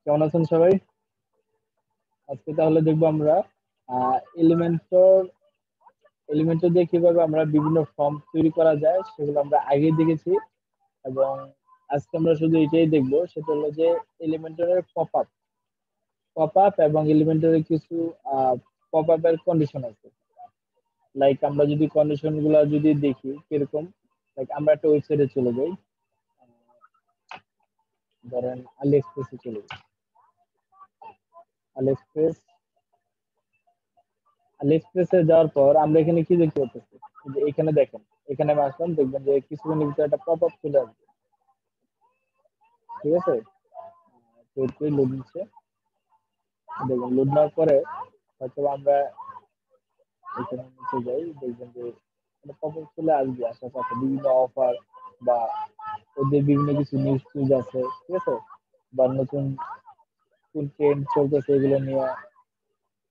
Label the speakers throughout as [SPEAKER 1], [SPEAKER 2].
[SPEAKER 1] কেমন আছেন সবাই? আজকে তাহলে দেখবো আমরা এলিমেন্টর এলিমেন্টর দিয়ে কিভাবে আমরা বিভিন্ন ফর্ম তৈরি করা যায় সেগুলো আমরা আগে দেখেছি। এবং আজকে আমরা শুধু এটাই দেখবো, সেটা হলো যে এলিমেন্টরের পপ আপ এবং এলিমেন্টরের কিছু পপ আপের কন্ডিশন আছে। লাইক আমরা যদি কন্ডিশন গুলা যদি দেখি কিরকম, লাইক আমরা একটা ওয়েবসাইটে চলে যাই, ধরেন আলি এক্সপ্রেসে চলে যাই। আলি এক্সপ্রেস আলি এক্সপ্রেসে যাওয়ার পর আমরা এখানে কি দেখতে পাচ্ছি, যে এখানে দেখেন, এখানে আমি আসলাম, দেখবেন যে কিছুক্ষণের ভিতরে একটা পপ আপ চলে আসবে। ঠিক আছে, তো লোড নিচ্ছে, দেখবেন লোড নেওয়ার পরে হয়তো আমরা এখানে নিচে যাই, দেখবেন যে পপ আপ চলে আসবে। আশেপাশে বিভিন্ন অফার বা ওদের বিভিন্ন কিছু নিউজ টিউজ আছে, ঠিক আছে, বা নতুন কোন ট্রেন্ড চলতেছে এগুলো নিয়ে,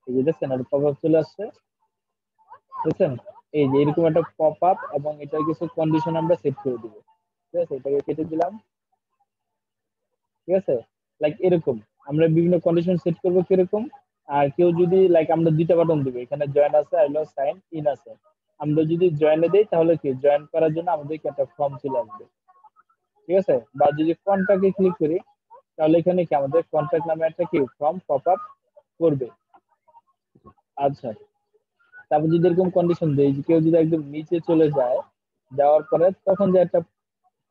[SPEAKER 1] এই যে দেখছেন একটা পপ আপ চলে আসছে, বুঝছেন? এই যে এরকম একটা পপ আপ, এবং এটার কিছু কন্ডিশন আমরা সেট করে দিব। ঠিক আছে, এটাকে কেটে দিলাম। ঠিক আছে, লাইক এরকম আমরা বিভিন্ন কন্ডিশন সেট করবো কিরকম। আর কেউ যদি, লাইক আমরা দুইটা বাটন দিব, এখানে জয়েন আছে আর সাইন ইন আছে। আমরা যদি জয়েনে দেই তাহলে কি জয়েন করার জন্য আমাদেরকে একটা ফর্ম চলে আসবে। ঠিক আছে, বা যদি কন্ট্যাক্টে ক্লিক করি তাহলে এখানে কি আমাদের কন্ট্যাক্ট নামে একটা কি ফর্ম পপ আপ করবে। আচ্ছা, তারপর যদি এরকম কন্ডিশন দেই যে কেউ যদি একদম নিচে চলে যায়, যাওয়ার পরে তখন যে একটা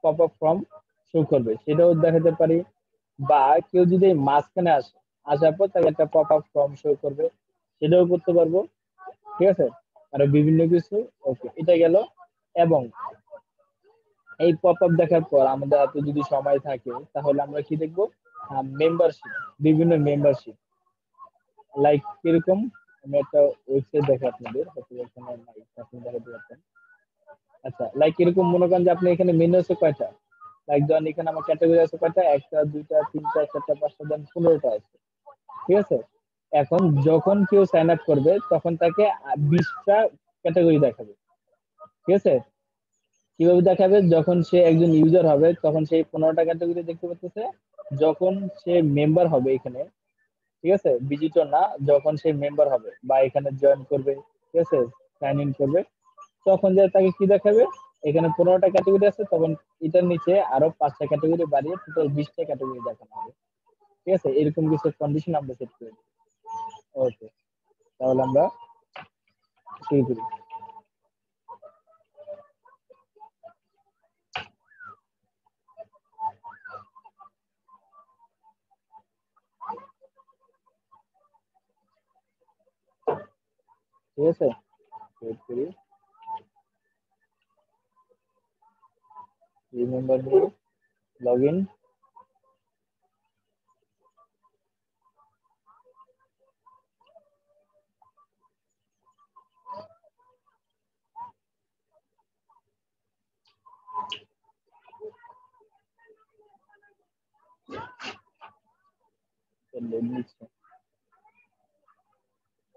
[SPEAKER 1] পপ আপ ফর্ম শো করবে সেটাও দেখাতে পারি। বা কেউ যদি এই মাঝখানে আসে, আসার পর তাকে একটা পপ আপ ফর্ম শো করবে, সেটাও করতে পারবো। ঠিক আছে, আরো বিভিন্ন কিছু। ওকে, এটা গেল। এবং এই পপ আপ দেখার পর আমাদের হাতে যদি সময় থাকে তাহলে আমরা কি দেখবো, মেম্বারশিপ, বিভিন্ন মেম্বারশিপ। লাইক কিরকম, আমি একটা ওয়েবসাইট দেখে আপনাদের, হয়তো এখানে নাই, আপনি দেখাতে পারতেন। আচ্ছা, লাইক এরকম মনে করেন যে আপনি এখানে মেনু আছে কয়টা, লাইক ধরেন এখানে আমার ক্যাটাগরি আছে কয়টা, একটা দুইটা তিনটা চারটা পাঁচটা, দেন 15টা আছে। ঠিক আছে, এখন যখন কেউ সাইন আপ করবে তখন তাকে 20টা ক্যাটাগরি দেখাবে। ঠিক আছে, কিভাবে দেখাবে, যখন সে একজন ইউজার হবে তখন সেই 15টা ক্যাটাগরি দেখতে পাচ্ছে। যখন সে মেম্বার হবে এখানে, ঠিক আছে, ভিজিটর না, যখন সে মেম্বার হবে বা এখানে জয়েন করবে, ঠিক আছে, সাইন ইন করবে, তখন যে তাকে কি দেখাবে, এখানে 15টা ক্যাটাগরি আছে, তখন এটার নিচে আরো 5টা ক্যাটাগরি বাড়িয়ে টোটাল 20টা ক্যাটাগরি দেখানো হবে। ঠিক আছে, এরকম কিছু কন্ডিশন আমরা সেট করে দিই। ওকে, তাহলে আমরা শুরু করি। ঠিক আছে, ওয়েট করি, রিমেম্বার মি, লগ ইন।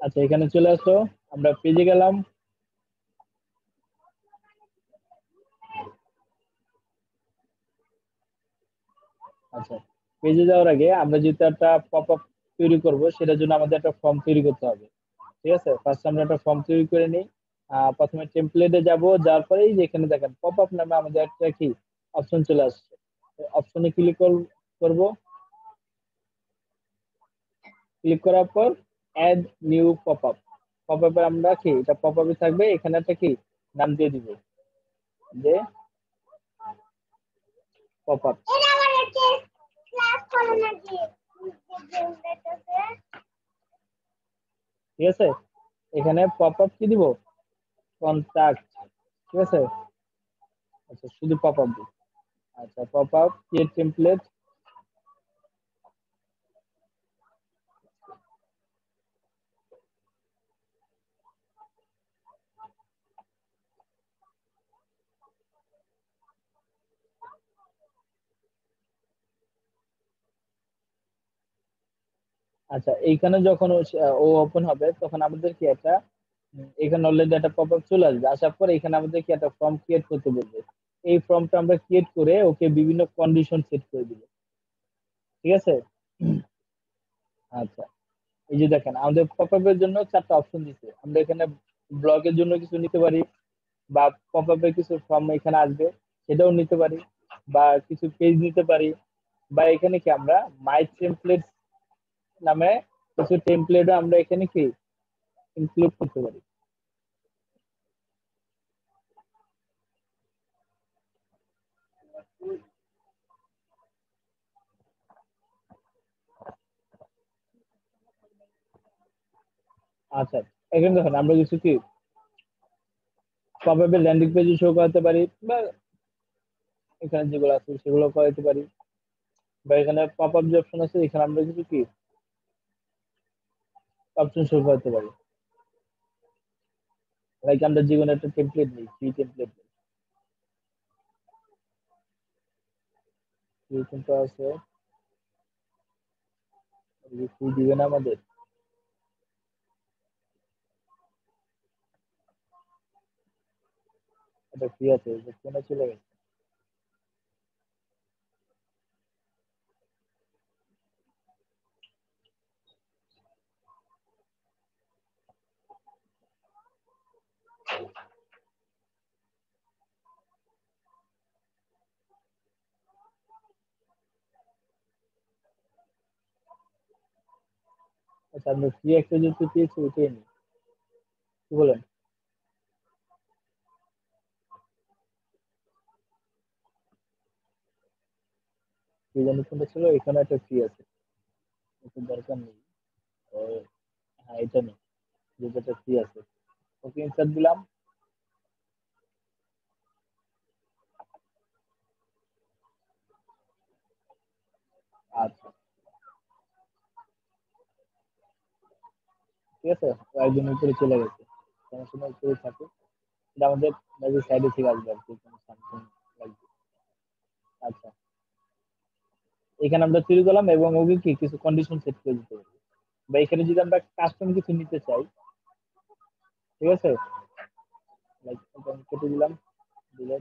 [SPEAKER 1] আচ্ছা, এখানে চলে আসো, আমরা পেজে গেলাম। আচ্ছা, পেজে যাওয়ার আগে আমরা যেহেতু একটা পপ আপ তৈরি করব, সেটার জন্য আমাদের একটা ফর্ম তৈরি করতে হবে। ঠিক আছে, ফার্স্ট আমরা একটা ফর্ম তৈরি করে নিই। প্রথমে টেমপ্লেটে যাব, যাওয়ার পরেই যেখানে দেখেন পপ আপ নামে আমাদের একটা কি অপশন চলে আসছে, অপশনে ক্লিক করব। ক্লিক করার পর add new pop up, pop আপে আমরা কি এটা পপ আপে থাকবে, এখানে একটা কি নাম দিয়ে দিব, যে পপ আপ। ঠিক আছে, এখানে পপ আপ কি দিব, কন্টাক্ট। ঠিক আছে, আচ্ছা শুধু পপ আপ দিই। আচ্ছা, পপ আপ ক্রিয়েট টেমপ্লেট। আচ্ছা, এইখানে যখন ও ওপেন হবে তখন আমাদের কি একটা এখানে অলরেডি একটা পপ আপ চলে আসবে, আসার পর এখানে আমাদের কি একটা ফর্ম ক্রিয়েট করতে বলবে। এই ফর্মটা আমরা ক্রিয়েট করে ওকে বিভিন্ন কন্ডিশন সেট করে দিব। ঠিক আছে, আচ্ছা, এই যে দেখেন আমাদের পপআপের জন্য 4টা অপশন দিচ্ছে। আমরা এখানে ব্লগের জন্য কিছু নিতে পারি, বা পপআপে কিছু ফর্ম এখানে আসবে সেটাও নিতে পারি, বা কিছু পেজ নিতে পারি, বা এখানে কি আমরা মাই টেমপ্লেট নামে কিছু টেমপ্লেটও আমরা এখানে কি ইনক্লুড করতে পারি। আচ্ছা, এখানে দেখেন আমরা কিছু কি পপআপের ল্যান্ডিং পেজ শো করাতে পারি, বা এখানে যেগুলো আছে সেগুলো করাতে পারি, বা এখানে পপআপ যে অপশন আছে এখানে আমরা কিছু কি অপশন শো করতে পারি। লাইক আমরা যে কোনো একটা টেমপ্লেট নিই, ফ্রি টেমপ্লেট ফ্রি কিন্তু আছে, ফ্রি দিবে না আমাদের, এটা ফ্রি আছে, যে কোনে চলে গেছে। আচ্ছা, আমরা ফ্রি একটা যেহেতু পেয়েছি ওইটাই নিই, কি বলেন? ফ্রি জানি কোনটা ছিল, এখানে একটা ফ্রি আছে, এটা দরকার নেই। ও, হ্যাঁ এটা নেই, যেটা ফ্রি আছে। ওকে, ইনসার্ট দিলাম। আচ্ছা, ঠিক আছে, ও একদিনের উপরে চলে গেছে, সমস্যা নেই, উপরে থাকে। এটা আমাদের মেবি সাইডে থেকে আসবে আর কি, কোনো সামথিং লাগবে। আচ্ছা, এখানে আমরা তৈরি করলাম এবং ওকে কি কিছু কন্ডিশন সেট করে দিতে পারি, বা এখানে যদি আমরা কাস্টম কিছু নিতে চাই, ঠিক আছে, লাইক এটা আমি কেটে দিলাম, দিলে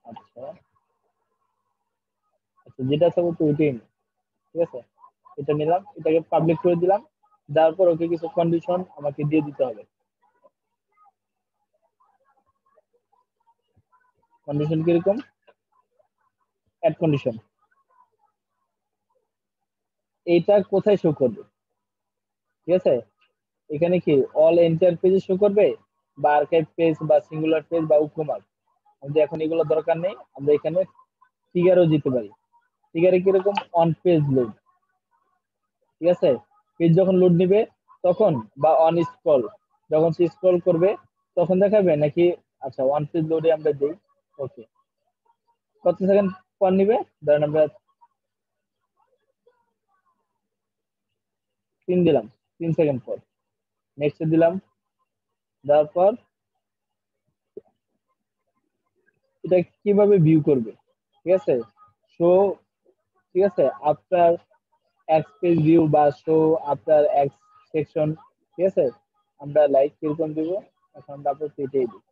[SPEAKER 1] আচ্ছা। আচ্ছা, যেটা আছে তো ওইটাই নিই, ঠিক আছে, এটা নিলাম, এটাকে পাবলিক করে দিলাম, দেওয়ার পর ওকে কিছু কন্ডিশন আমাকে দিয়ে দিতে হবে। কন্ডিশন কিরকম? অ্যাড কন্ডিশন, এইটা কোথায় শো করবে, ঠিক আছে, এখানে কি অল এন্টার পেজে শো করবে, বা আর্কাইভ পেজ, বা সিঙ্গুলার পেজ, বা উপমার্ক। আমাদের এখন এগুলো দরকার নেই, আমরা এখানে ফিগারও দিতে পারি। ফিগারে কিরকম অন পেজ লোড, ঠিক আছে, পেজ যখন লোড নিবে তখন, বা অন স্ক্রল, যখন সে স্ক্রল করবে তখন দেখাবে নাকি। আচ্ছা, ওয়ান পেজ লোডে আমরা দিই। ওকে, কত সেকেন্ড পর নিবে, ধরেন আমরা 3 দিলাম, 3 সেকেন্ড পর নেক্সট দিলাম, দেওয়ার পর এটা কিভাবে ভিউ করবে, ঠিক আছে, শো, ঠিক আছে, আফটার এক্স পেজ ভিউ, বা শো আফটার এক্স সেকশন, ঠিক আছে, আমরা লাইক কিরকম দিব, এখন তারপর সেটাই দিই।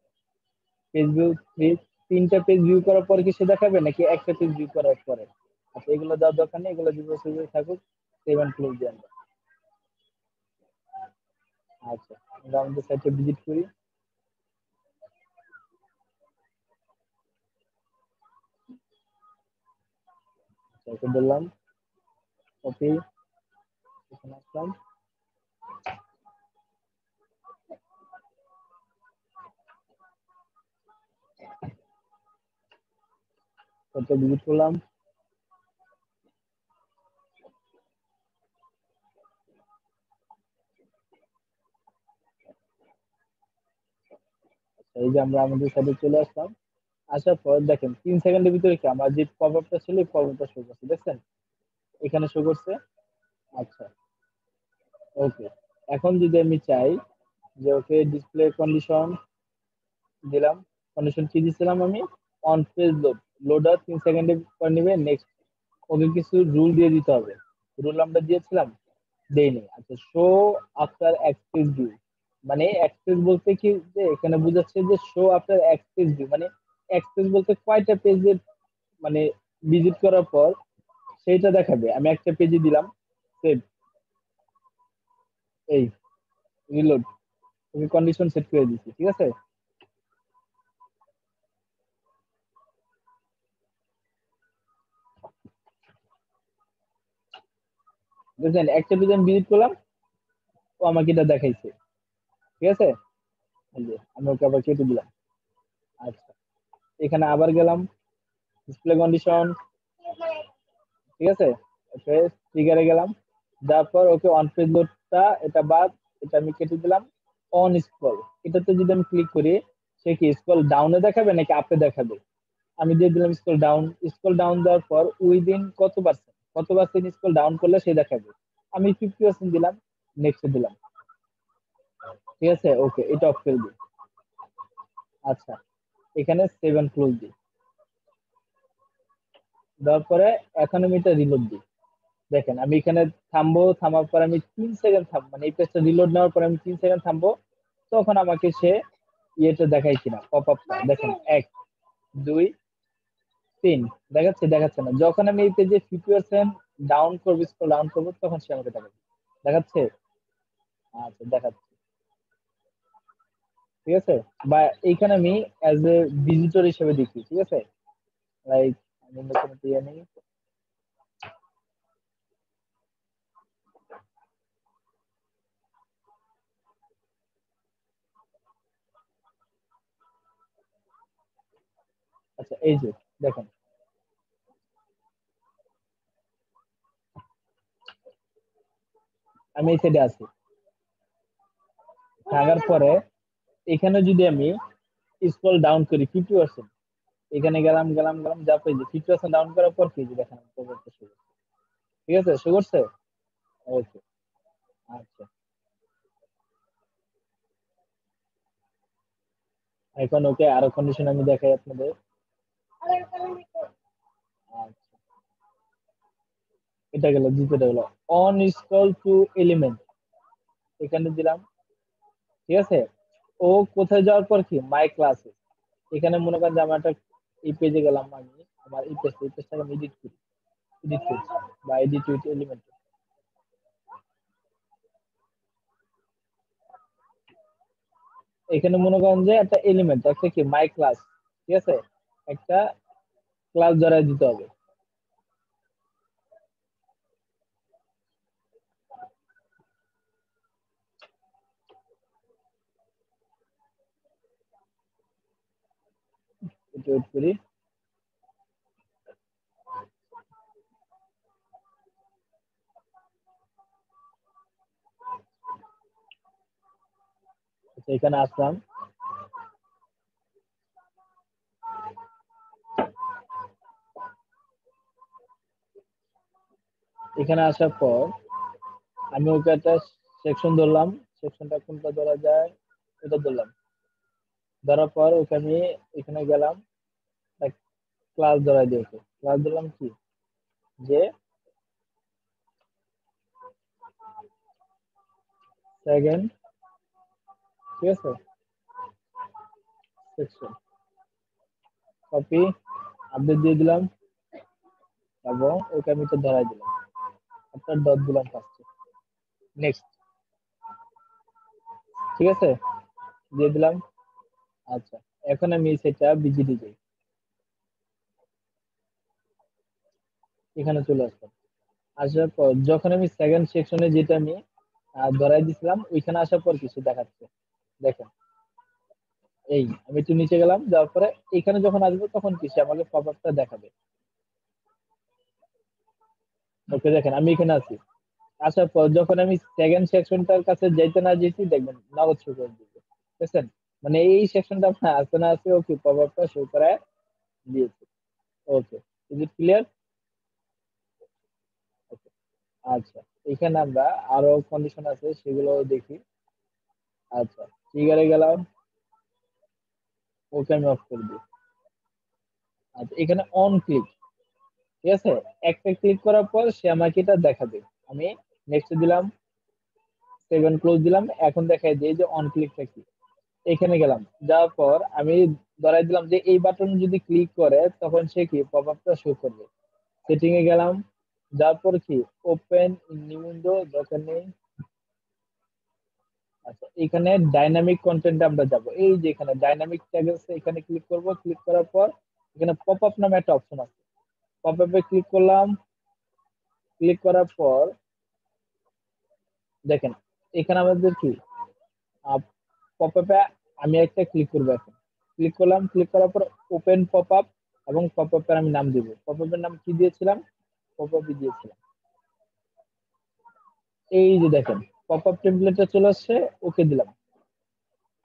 [SPEAKER 1] পেজ ভিউ থ্রি, 3টা পেজ ভিউ করার পরে কি সে দেখাবে নাকি একটা পেজ ভিউ করার পরে? আচ্ছা, এগুলো দেওয়ার দরকার নেই, এগুলো দিব সেভাবে থাকুক, সেভ এন্ড ক্লোজ দিয়ে আমরা। আচ্ছা, আমরা আমাদের সাইটে ভিজিট করি। আচ্ছা, ওকে বললাম, ওকে, এখানে আসলাম, সাইটে ভিজিট করলাম। আচ্ছা, এই যে আমরা আমাদের সাইটে চলে আসলাম, আসার পর দেখেন 3 সেকেন্ডের ভিতরে কি আমার যে পপ আপটা ছিল এই পপ আপটা শো করছে, দেখছেন, এখানে শো করছে। আচ্ছা, ওকে, এখন যদি আমি চাই যে ওকে ডিসপ্লে কন্ডিশন দিলাম, কন্ডিশন কি দিছিলাম আমি, অন পেজ লোড, লোডার 3 সেকেন্ডে পর নিবে নেক্সট, ওকে কিছু রুল দিয়ে দিতে হবে। রুল আমরা দিয়েছিলাম, দেইনি। আচ্ছা, শো আফটার এক্সপ্রেস ভিউ, মানে এক্সপ্রেস বলতে কি, যে এখানে বোঝাচ্ছে যে শো আফটার এক্সপ্রেস ভিউ, মানে এক্সপ্রেস বলতে কয়টা পেজের মানে ভিজিট করার পর সেইটা দেখাবে। আমি একটা পেজে দিলাম সেভ, এই রিলোড, তুমি কন্ডিশন সেট করে দিচ্ছি, ঠিক আছে। বুঝলেন, একটা পেজে আমি ভিজিট করলাম, ও আমাকে এটা দেখাইছে, ঠিক আছে। এই যে আমি ওকে আবার কেটে দিলাম। আচ্ছা, এখানে আবার গেলাম ডিসপ্লে কন্ডিশন, ঠিক আছে। ওকে, ট্রিগারে গেলাম, যাওয়ার পর ওকে অন পেজ লোডটা এটা বাদ, এটা আমি কেটে দিলাম। অন স্ক্রল, এটাতে যদি আমি ক্লিক করি, সে কি স্ক্রল ডাউনে দেখাবে নাকি আপে দেখাবে? আমি দিয়ে দিলাম স্ক্রল ডাউন। স্ক্রল ডাউন দেওয়ার পর উইদিন কত পার্সেন্ট স্ক্রল ডাউন করলে সে দেখাবে। আমি 50% দিলাম, নেক্সট দিলাম, ঠিক আছে। ওকে, এটা অফ করে দিই। আচ্ছা, এখানে 7 ক্লোজ দিই, দেওয়ার পরে এখন আমি এটা রিলোড দিই। দেখেন আমি এখানে থামবো, থামার পর আমি 3 সেকেন্ড থামবো, মানে এই পেজটা রিলোড নেওয়ার পর আমি 3 সেকেন্ড থামবো, তখন আমাকে সে ইয়েটা দেখায় কিনা, পপ আপটা দেখেন, 1 2 3 দেখাচ্ছে, দেখাচ্ছে না। যখন আমি এই পেজে 50% ডাউন করবো, স্ক্রল ডাউন করবো, তখন সে আমাকে দেখাবে, দেখাচ্ছে। আচ্ছা, দেখাচ্ছে, ঠিক আছে। বা এইখানে আমি অ্যাজ এ ভিজিটর হিসেবে দেখি, ঠিক আছে। লাইক আমি নতুন দিয়ে নিই। আচ্ছা, এই যে দেখেন, আমি এই সাইডে আছি, থাকার পরে এখানে যদি আমি স্ক্রল ডাউন করি 50%, এখানে গেলাম গেলাম গেলাম, যা পেয়েছি 50% ডাউন করার পর পেয়েছি, দেখেন আমি করতে শুরু করছি। ঠিক আছে, শুরু করছে। ওকে, আচ্ছা, এখন ওকে আরো কন্ডিশন আমি দেখাই আপনাদের। আচ্ছা, এটা গেল, দ্বিতীয়টা গেল অন স্ক্রল টু এলিমেন্ট, এখানে দিলাম, ঠিক আছে। ও কোথায় যাওয়ার পর কি মাই ক্লাসে, এখানে মনে করেন যে আমার একটা এই পেজে গেলাম, আমি আমার এই পেজটাকে আমি এডিট করছি বা এডিট উইথ এলিমেন্ট। এখানে মনে করেন যে একটা এলিমেন্ট, একটা কি মাই ক্লাস, ঠিক আছে, একটা ক্লাস ধরাই দিতে হবে। এটা ওয়েট করি। আচ্ছা, এখানে আসলাম, এখানে আসার পর আমি ওকে একটা সেকশন ধরলাম, সেকশনটা কোনটা ধরা যায়, এটা ধরলাম। ধরার পর ওকে আমি এখানে গেলাম, ক্লাস ধরাই দিয়েছে, ক্লাস ধরলাম কি, যে সেকেন্ড, ঠিক আছে, সেকশন কপি, আপডেট দিয়ে দিলাম, এবং ওকে আমি তো ধরাই দিলাম, একটা ডট দিলাম ফার্স্টে, নেক্সট, ঠিক আছে, দিয়ে দিলাম। আচ্ছা, এখন আমি সেটা বিজিডি যাই, এখানে চলে আসলাম। আসার পর যখন আমি সেকেন্ড সেকশনে যেটা আমি ধরাই দিছিলাম, ওইখানে আসার পর কিছু দেখাচ্ছে, দেখেন। এই আমি একটু নিচে গেলাম, যাওয়ার পরে এখানে যখন আসবো তখন কিছু আমাকে পপ আপটা দেখাবে। ওকে, দেখেন আমি এখানে আছি। আসার পর যখন আমি সেকেন্ড সেকশনটার কাছে যাইতে না যেতে, দেখবেন নগদ শো করে দিবে, বুঝছেন। মানে এই সেকশনটা আপনার আসতে না আসতে ওকে পপ আপটা শো করায় দিয়েছে। ওকে, ইজ ইট ক্লিয়ার? ওকে, আচ্ছা, এখানে আমরা আরো কন্ডিশন আছে, সেগুলো দেখি। আচ্ছা, ট্রিগারে গেলাম, ওকে আমি অফ করে দিই। আচ্ছা, এখানে অন ক্লিক, ঠিক আছে, একটা ক্লিক করার পর সে আমাকে এটা দেখাবে। আমি নেক্সট দিলাম, 7 ক্লোজ দিলাম, এখন দেখাই দিই যে অন ক্লিকটা কি। এখানে গেলাম, যাওয়ার পর আমি ধরাই দিলাম যে এই বাটন যদি ক্লিক করে তখন সে কি পপ আপটা শো করবে। সেটিং এ গেলাম, যাওয়ার পর কি ওপেন নিউ উইন্ডো দরকার নেই। আচ্ছা, এখানে ডাইনামিক কন্টেন্ট আমরা যাব, এই যে এখানে ডাইনামিক ট্যাগ আছে, এখানে ক্লিক করব। ক্লিক করার পর এখানে পপ আপ নামে একটা অপশন আছে, পপ আপে ক্লিক করলাম। ক্লিক করার পর দেখেন এখানে আমাদের কি পপ আপে আমি একটা ক্লিক করবো এখন। ক্লিক করলাম, ক্লিক করার পর ওপেন পপ আপ, এবং পপ আপের আমি নাম দিব, পপ আপের নাম কি দিয়েছিলাম, পপ আপই দিয়েছিলাম। এই যে দেখেন পপ আপ টেমপ্লেটটা চলে আসছে, ওকে দিলাম,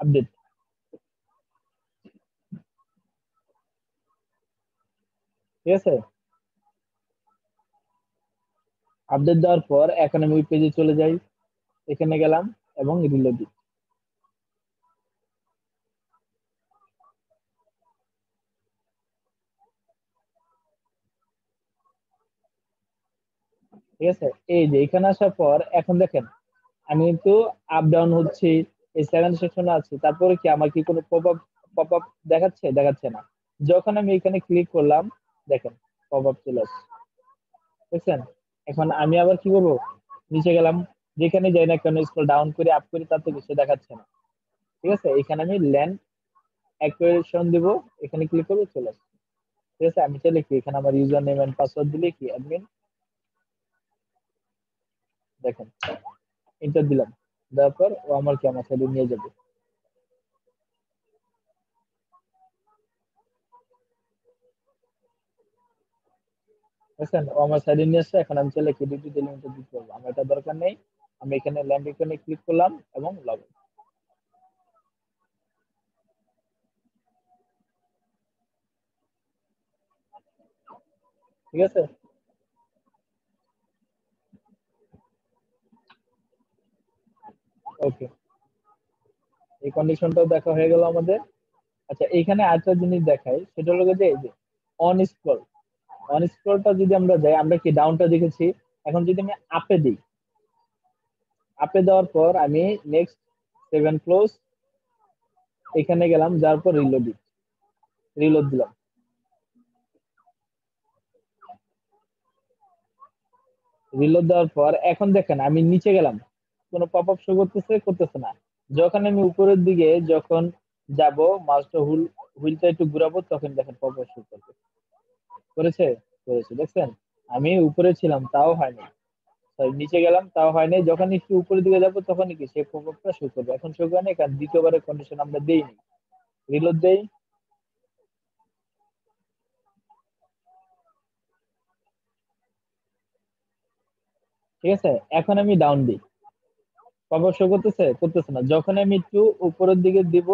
[SPEAKER 1] আপডেট। ঠিক আছে, আপডেট দেওয়ার পর এখন আমি ওই পেজে চলে যাই, এখানে গেলাম এবং রিলোড দিই। ঠিক আছে, এই যে এখানে আসার পর এখন দেখেন আমি কিন্তু আপ ডাউন হচ্ছি, এই সেকেন্ড সেকশনে আছি, তারপরে কি আমার কি কোনো পপ আপ দেখাচ্ছে, দেখাচ্ছে না। যখন আমি এখানে ক্লিক করলাম দেখেন পপ আপ চলে আসছে, বুঝছেন। এখন আমি আবার কি করবো, নিচে গেলাম, যেখানে যাই না কেন স্ক্রল ডাউন করে আপ করি, তাতে কিছু দেখাচ্ছে না। ঠিক আছে, এখানে আমি ল্যান্ড অ্যাকুয়েশন দিব, এখানে ক্লিক করবো, চলে আসছে। ঠিক আছে, আমি চাইলে কি এখানে আমার ইউজার নেম এন্ড পাসওয়ার্ড দিলে কি অ্যাডমিন, দেখেন এন্টার দিলাম, দেওয়ার পর ও আমার কি আমার সাইডে নিয়ে যাবে। বুঝছেন, ও আমার সাইডে নিয়ে আসছে। এখন আমি চাইলে কি ডিউটি এলিমেন্টে দিতে পারবো, আমার এটা দরকার নেই। আমি এখানে ল্যান্ড এখানে ক্লিক করলাম এবং লগ ইন। ঠিক আছে, ওকে, এই কন্ডিশনটাও দেখা হয়ে গেল আমাদের। আচ্ছা, এইখানে আরেকটা জিনিস দেখাই, সেটা হলো যে এই যে অন স্ক্রল, অন স্ক্রলটা যদি আমরা যাই, আমরা কি ডাউনটা দেখেছি, এখন যদি আমি আপে দিই, আপে দেওয়ার পর আমি নেক্সট সেভেন ক্লোজ, এখানে গেলাম, যার পর রিলোড দিই, রিলোড দিলাম। রিলোড দেওয়ার পর এখন দেখেন আমি নিচে গেলাম, কোনো পপ আপ শো করতেছে, করতেছে না। যখন আমি উপরের দিকে যখন যাব, মাউসটা হুইলটা একটু ঘুরাবো, তখন দেখেন পপ আপ শো করবে। করেছে, করেছে, দেখছেন। আমি উপরে ছিলাম তাও হয়নি, সরি নিচে গেলাম তাও হয়নি, যখন একটু উপরের দিকে যাবো তখন কি সে পপ আপটা শো করবে। এখন শো করে না, কারণ দ্বিতীয়বারের কন্ডিশন আমরা দেইনি। রিলোড দেই, ঠিক আছে। এখন আমি ডাউন দিই, পপ আপ শো করতেছে, করতেছে না। যখন আমি একটু উপরের দিকে দিব,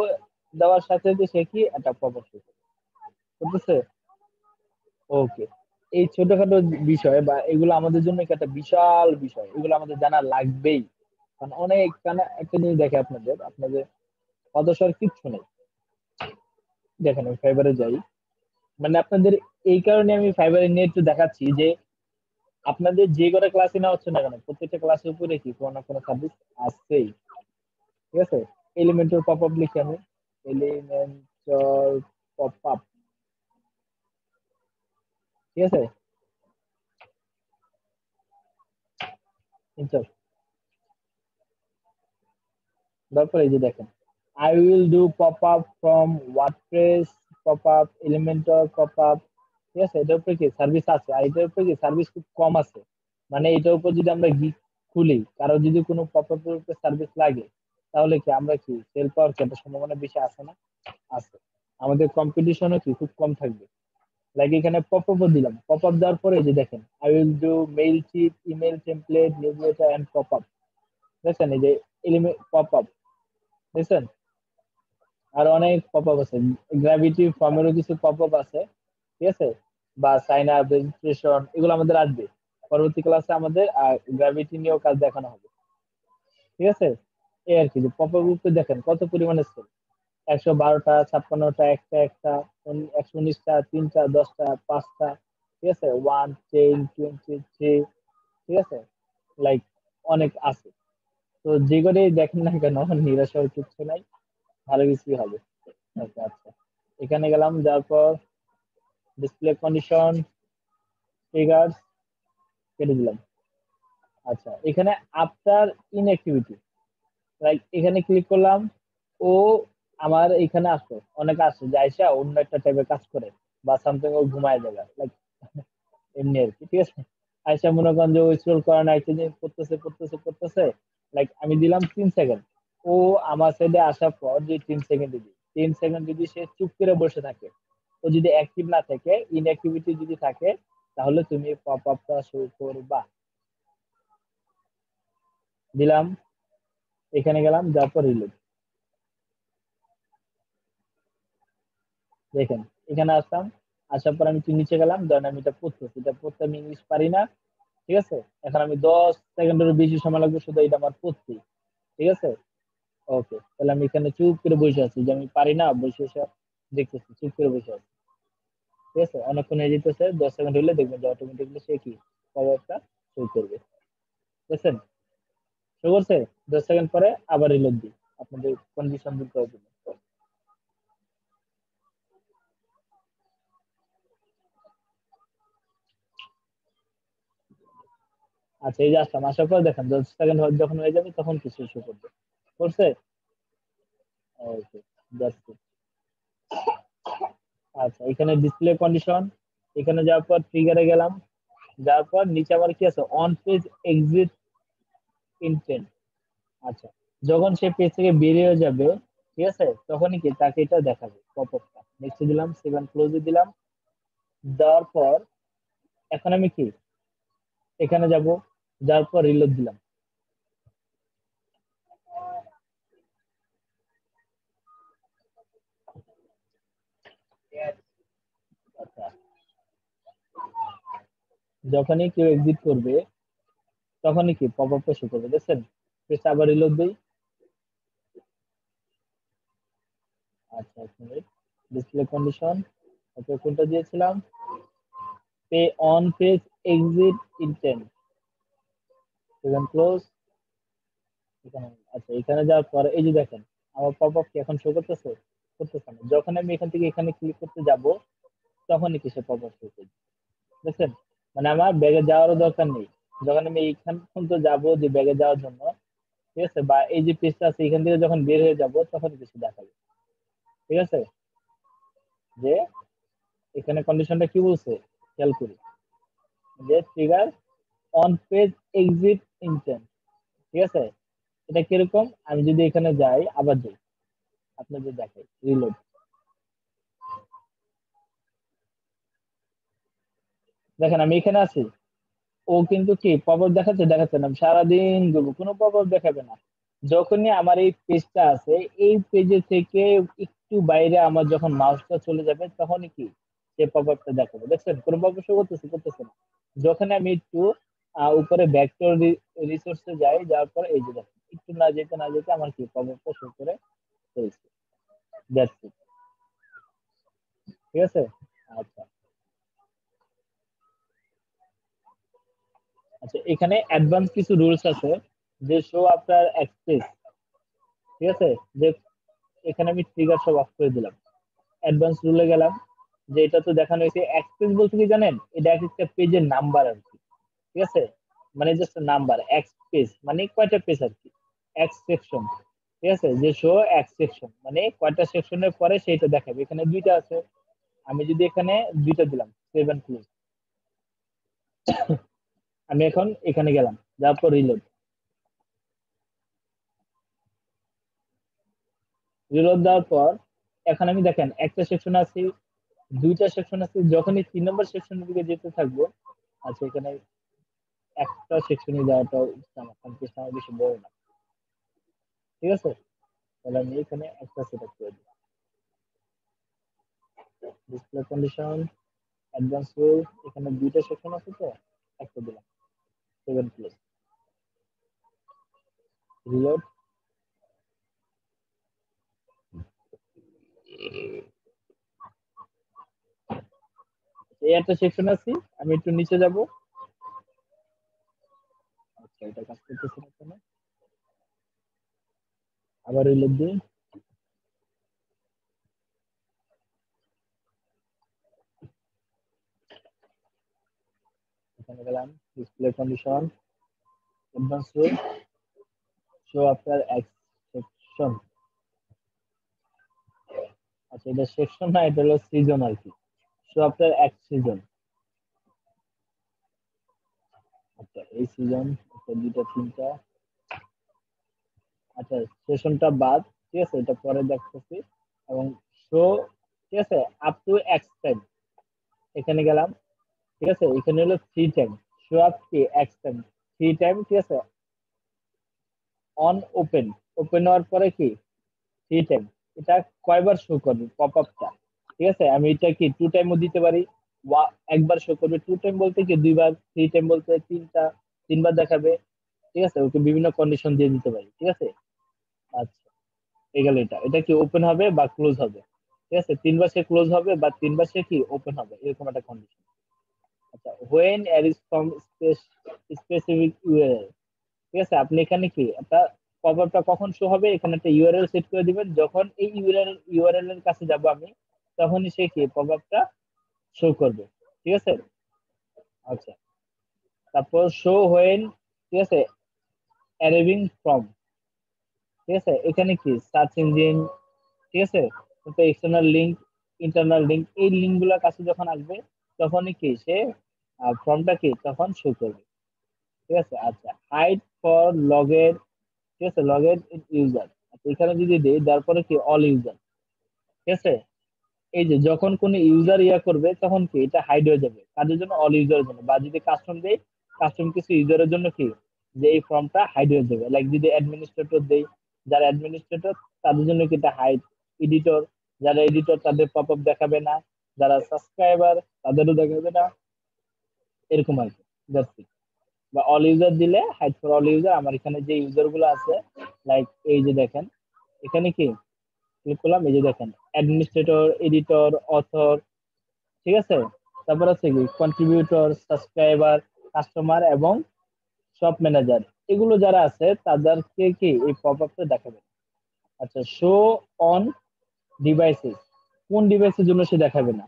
[SPEAKER 1] দেওয়ার সাথে সাথে সে কি একটা পপ আপ শো করতেছে। ওকে, এই ছোটখাটো বিষয় বা এগুলো আমাদের জন্য কি একটা বিশাল বিষয়, এগুলো আমাদের জানা লাগবেই। কারণ অনেক একটা জিনিস দেখে আপনাদের আপনাদের অদর্শন কিচ্ছু নেই। দেখেন আমি ফাইবারে যাই, মানে আপনাদের এই কারণে আমি ফাইবারে নিয়ে একটু দেখাচ্ছি যে আপনাদের যে কটা ক্লাসে নেওয়া হচ্ছে না কেন, প্রত্যেকটা ক্লাসের উপরে কি কোনো না কোনো সার্ভিস আসছেই। ঠিক আছে, এলিমেন্টর পপ আপ লিখে আমি, এলিমেন্টর পপ আপ, ঠিক আছে, এন্টার। তারপরে এই যে দেখেন I will do pop up from WordPress pop up Elementor pop up। ঠিক আছে, এটার উপরে কি সার্ভিস আছে, আর এটার উপরে কি সার্ভিস খুব কম আছে। মানে এটার উপর যদি আমরা খুলি, কারো যদি কোনো পপ আপের উপরে সার্ভিস লাগে, তাহলে কি আমরা কি সেল পাওয়ার কি একটা সম্ভাবনা বেশি আছে না, আছে। আমাদের কম্পিটিশনও কি খুব কম থাকবে। লাইক এখানে পপ আপ দিলাম, পপ আপ দেওয়ার পরে এই যে দেখেন I will do মেইল চিট email template newsletter and pop up. দেখছেন এই যে এলিমেন্ট পপ আপ, দেখছেন। আর অনেক পপ আপ আছে, গ্র্যাভিটি ফর্মেরও কিছু পপ আপ আছে। ঠিক আছে, বা সাইন আপ রেজিস্ট্রেশন, এগুলো আমাদের আসবে পরবর্তী ক্লাসে, আমাদের গ্র্যাভিটি নিয়েও কাজ দেখানো হবে। ঠিক আছে, এই আর কি, যে পপ আপ উপরে দেখেন কত পরিমাণে সেল, 112টা, 56টা, একটা একটা, 119টা, 3টা, 10টা, 5টা। ঠিক আছে, 1 10 20 3, ঠিক আছে, লাইক অনেক আছে। তো যে করে দেখেন না কেন, নিরাশ হওয়ার কিছু নাই। ভালো কিছুই হবে। আচ্ছা আচ্ছা, এখানে গেলাম, যাওয়ার পর ডিসপ্লে কন্ডিশন ট্রিগার্স কেটে দিলাম। আচ্ছা, এখানে আফটার ইনঅ্যাক্টিভিটি, লাইক এখানে ক্লিক করলাম, ও আমার এখানে আসো, অনেকে আসে যে আইসা অন্য একটা টাইপের কাজ করে, বা সামথিং ও ঘুমায় যাবে, লাইক এমনি আর কি, ঠিক আছে। আইসা মনে করেন যে ও স্ক্রল করা নাই, যে করতেছে করতেছে করতেছে, লাইক আমি দিলাম 3 সেকেন্ড, ও আমার সাইডে আসার পর যে 3 সেকেন্ড দিই, 3 সেকেন্ড যদি সে চুপ করে বসে থাকে, ও যদি অ্যাক্টিভ না থাকে, ইনঅ্যাক্টিভিটি যদি থাকে, তাহলে তুমি পপ আপটা শো করবা। দিলাম, এখানে গেলাম, যাওয়ার পর রিলোড। দেখেন, এখানে আসলাম, আসার পর আমি একটু নিচে গেলাম, ধরেন আমি এটা পড়তেছি, এটা পড়তে আমি ইংলিশ পারি না, ঠিক আছে। এখন আমি 10 সেকেন্ডেরও বেশি সময় লাগবে শুধু এটা আমার পড়তে, ঠিক আছে। ওকে, তাহলে আমি এখানে চুপ করে বসে আছি, যে আমি পারি না, বসে বসে দেখতেছি, চুপ করে বসে আছি, ঠিক আছে। অনেকক্ষণ হয়ে যেতেছে, 10 সেকেন্ড হলে দেখবেন যে অটোমেটিকলি সে কি খবরটা শো করবে, বুঝছেন। শো করছে, 10 সেকেন্ড পরে আবার রিলোড দিই, আপনাদের কন্ডিশন দূর করার জন্য। আচ্ছা, এই যে আসলাম, আসার পর দেখেন 10 সেকেন্ড যখন হয়ে যাবে তখন কিছু শো করবে, করছে। ওকে, দ্যাটস ইট। আচ্ছা, এখানে ডিসপ্লে কন্ডিশন, এখানে যাওয়ার পর ট্রিগারে গেলাম, যাওয়ার পর নিচে আবার কি আছে, অন পেজ এক্সিট ইনটেন্ট। আচ্ছা, যখন সে পেজ থেকে বেরিয়ে যাবে, ঠিক আছে, তখনই কি তাকে এটা দেখাবে পপআপটা। নেক্সট দিলাম, সেভেন ক্লোজে দিলাম, দেওয়ার পর এখন আমি কি এখানে যাব, যাওয়ার পর রিলোড দিলাম। আচ্ছা, যখনই কেউ এক্সিট করবে, তখনই কি পপআপটা শো করবে, দেখছেন। পেজটা আবার রিলোড দিই। আচ্ছা, এক মিনিট, ডিসপ্লে কন্ডিশন, ওকে, কোনটা দিয়েছিলাম, pay on page exit intent, seven close. এখানে, আচ্ছা, এখানে যাওয়ার পরে এই যে দেখেন, আমার পপ আপ কি এখন শো করতেছে, করতেছে না। যখন আমি এখান থেকে এখানে ক্লিক করতে যাব, তখনই কিসে পপ আপ শো করবে, বুঝছেন। মানে আমার ব্যাগে যাওয়ারও দরকার নেই, যখন আমি এইখান পর্যন্ত যাব যে ব্যাগে যাওয়ার জন্য, ঠিক আছে, বা এই যে পেজটা আছে এখান থেকে যখন বের হয়ে যাব, তখন কিছু দেখাবে, ঠিক আছে। যে এখানে কন্ডিশনটা কি বলছে, খেয়াল করি, যে trigger on page exit intent, ঠিক আছে। এটা কিরকম, আমি যদি এখানে যাই, আবার যাই, আপনাদের দেখাই, রিলোড। দেখেন আমি এখানে আছি, ও কিন্তু কি পপ আপ দেখাচ্ছে, দেখাচ্ছে না, আমি সারাদিন ঘুরবো, কোনো পপ আপ দেখাবে না। যখনই আমার এই পেজটা আছে, এই পেজে থেকে একটু বাইরে আমার যখন মাউসটা চলে যাবে, তখনই কি সে পপ আপটা দেখাবে, দেখছেন, কোনো পপ আপ শো করতেছে, করতেছে না। যখন আমি একটু উপরে ভেক্টর রিসোর্সে যাই, যাওয়ার পর এই যে দেখেন, একটু না যেতে না যেতে আমার কি পপ আপটা শো করে ফেলছে, দ্যাটস ইট, ঠিক আছে। আচ্ছা আচ্ছা, এখানে অ্যাডভান্স কিছু রুলস আছে, যে শো আপনার অ্যাক্সেস, ঠিক আছে। যে এখানে আমি ট্রিগার সব অফ করে দিলাম, অ্যাডভান্স রুলে গেলাম, যে এটা তো দেখানো হয়েছে এক্সপেস বলতে কি জানেন, এটা এক একটা পেজের নাম্বার আর কি, ঠিক আছে। মানে জাস্ট নাম্বার, এক্স পেজ মানে কয়টা পেজ আর কি, এক্স সেকশন, ঠিক আছে। যে শো এক্স সেকশন মানে কয়টা সেকশনের পরে সেটা দেখাবে, এখানে দুইটা আছে, আমি যদি এখানে দুইটা দিলাম, সেভেন ক্লোজ, আমি এখন এখানে গেলাম, যাওয়ার পর রিলোড। রিলোড দেওয়ার পর এখন আমি দেখেন একটা সেকশন আছি, দুইটা সেকশন আছে, যখনই 3 নম্বর সেকশনের দিকে যেতে থাকবো, আচ্ছা এখানে একটা সেকশনে যাওয়াটা আমার কনফিউজ, আমার বেশি বড় না, ঠিক আছে। তাহলে আমি এখানে একটা সেট আপ করে দিই, ডিসপ্লে কন্ডিশন অ্যাডভান্স রুল, এখানে দুইটা সেকশন আছে তো, একটা দিলাম, সেভেন প্লাস, রিলোড। এই একটা সেকশন আছে, আমি একটু নিচে যাব, আচ্ছা এটা কাজ করতেছে না কেন, আবার রিলোড দিই। এখানে গেলাম display condition advance rule show after exception. আচ্ছা এটা সেকশন না, এটা হলো সিজন আর কি। শো আফটার এক সিজন। আচ্ছা এই সিজন, আচ্ছা দুইটা তিনটা, আচ্ছা সেশনটা বাদ, ঠিক আছে এটা পরে দেখতেছি। এবং শো, ঠিক আছে আপ টু এক্সটেন্ড, এখানে গেলাম, ঠিক আছে এখানে হলো থ্রি টাইম। শো আপ কি এক্সটেন্ড থ্রি টাইম, ঠিক আছে অন ওপেন, ওপেন হওয়ার পরে কি থ্রি টাইম। এটা কয়বার শো করবে পপ আপটা, ঠিক আছে আমি এটা কি টু টাইমও দিতে পারি, একবার শো করবে। টু টাইম বলতে কি দুইবার, থ্রি টাইম বলতে তিনটা, তিনবার দেখাবে, ঠিক আছে ওকে বিভিন্ন কন্ডিশন দিয়ে দিতে পারি, ঠিক আছে। আচ্ছা এগুলো এটা এটা কি ওপেন হবে বা ক্লোজ হবে, ঠিক আছে তিনবার সে ক্লোজ হবে বা তিনবার সে কি ওপেন হবে, এরকম একটা কন্ডিশন। আচ্ছা হোয়েন এর ইজ ফ্রম স্পেসিফিক ইউআরএল, ঠিক আছে আপনি এখানে কি একটা পপআপটা কখন শো হবে, এখানে একটা ইউআরএল সেট করে দিবেন, যখন এই ইউআরএল এর কাছে যাব আমি, তখনই সে কি পপআপটা শো করবে, ঠিক আছে। আচ্ছা তারপর শো হোয়েন, ঠিক আছে অ্যারাইভিং ফ্রম, ঠিক আছে এখানে কি সার্চ ইঞ্জিন, ঠিক আছে তো এক্সটার্নাল লিঙ্ক, ইন্টারনাল লিঙ্ক, এই লিঙ্ক গুলোর কাছে যখন আসবে তখনই কি সে ফর্মটা কি তখন শো করবে, ঠিক আছে। আচ্ছা হাইড ফর লগের, ঠিক আছে লগের ইউজার, আচ্ছা এখানে যদি দিই তারপরে কি অল ইউজার, ঠিক আছে এই যে যখন কোন ইউজার ইয়া করবে তখন কি এটা হাইড হয়ে যাবে, কাদের জন্য অল ইউজারের জন্য। বা যদি কাস্টম দেই, কাস্টম কিছু ইউজারের জন্য কি যে এই ফর্মটা হাইড হয়ে যাবে, লাইক যদি অ্যাডমিনিস্ট্রেটর দেই, যারা অ্যাডমিনিস্ট্রেটর তাদের জন্য কি এটা হাইড, এডিটর, যারা এডিটর তাদের পপ আপ দেখাবে না, যারা সাবস্ক্রাইবার তাদেরও দেখাবে না, এরকম আর কি। That's it। বা অল ইউজার দিলে হাইড ফর অল ইউজার, আমার এখানে যে ইউজার গুলো আছে লাইক এই যে দেখেন এখানে কি ক্লিক করলাম, এই যে দেখেন অ্যাডমিনিস্ট্রেটর, এডিটর, অথর, ঠিক আছে তারপর আছে কি কন্ট্রিবিউটর, সাবস্ক্রাইবার, কাস্টমার এবং শপ ম্যানেজার, এগুলো যারা আছে তাদেরকে কি এই পপ আপটা দেখাবে। আচ্ছা শো অন ডিভাইসেস, কোন ডিভাইসের জন্য সে দেখাবে না,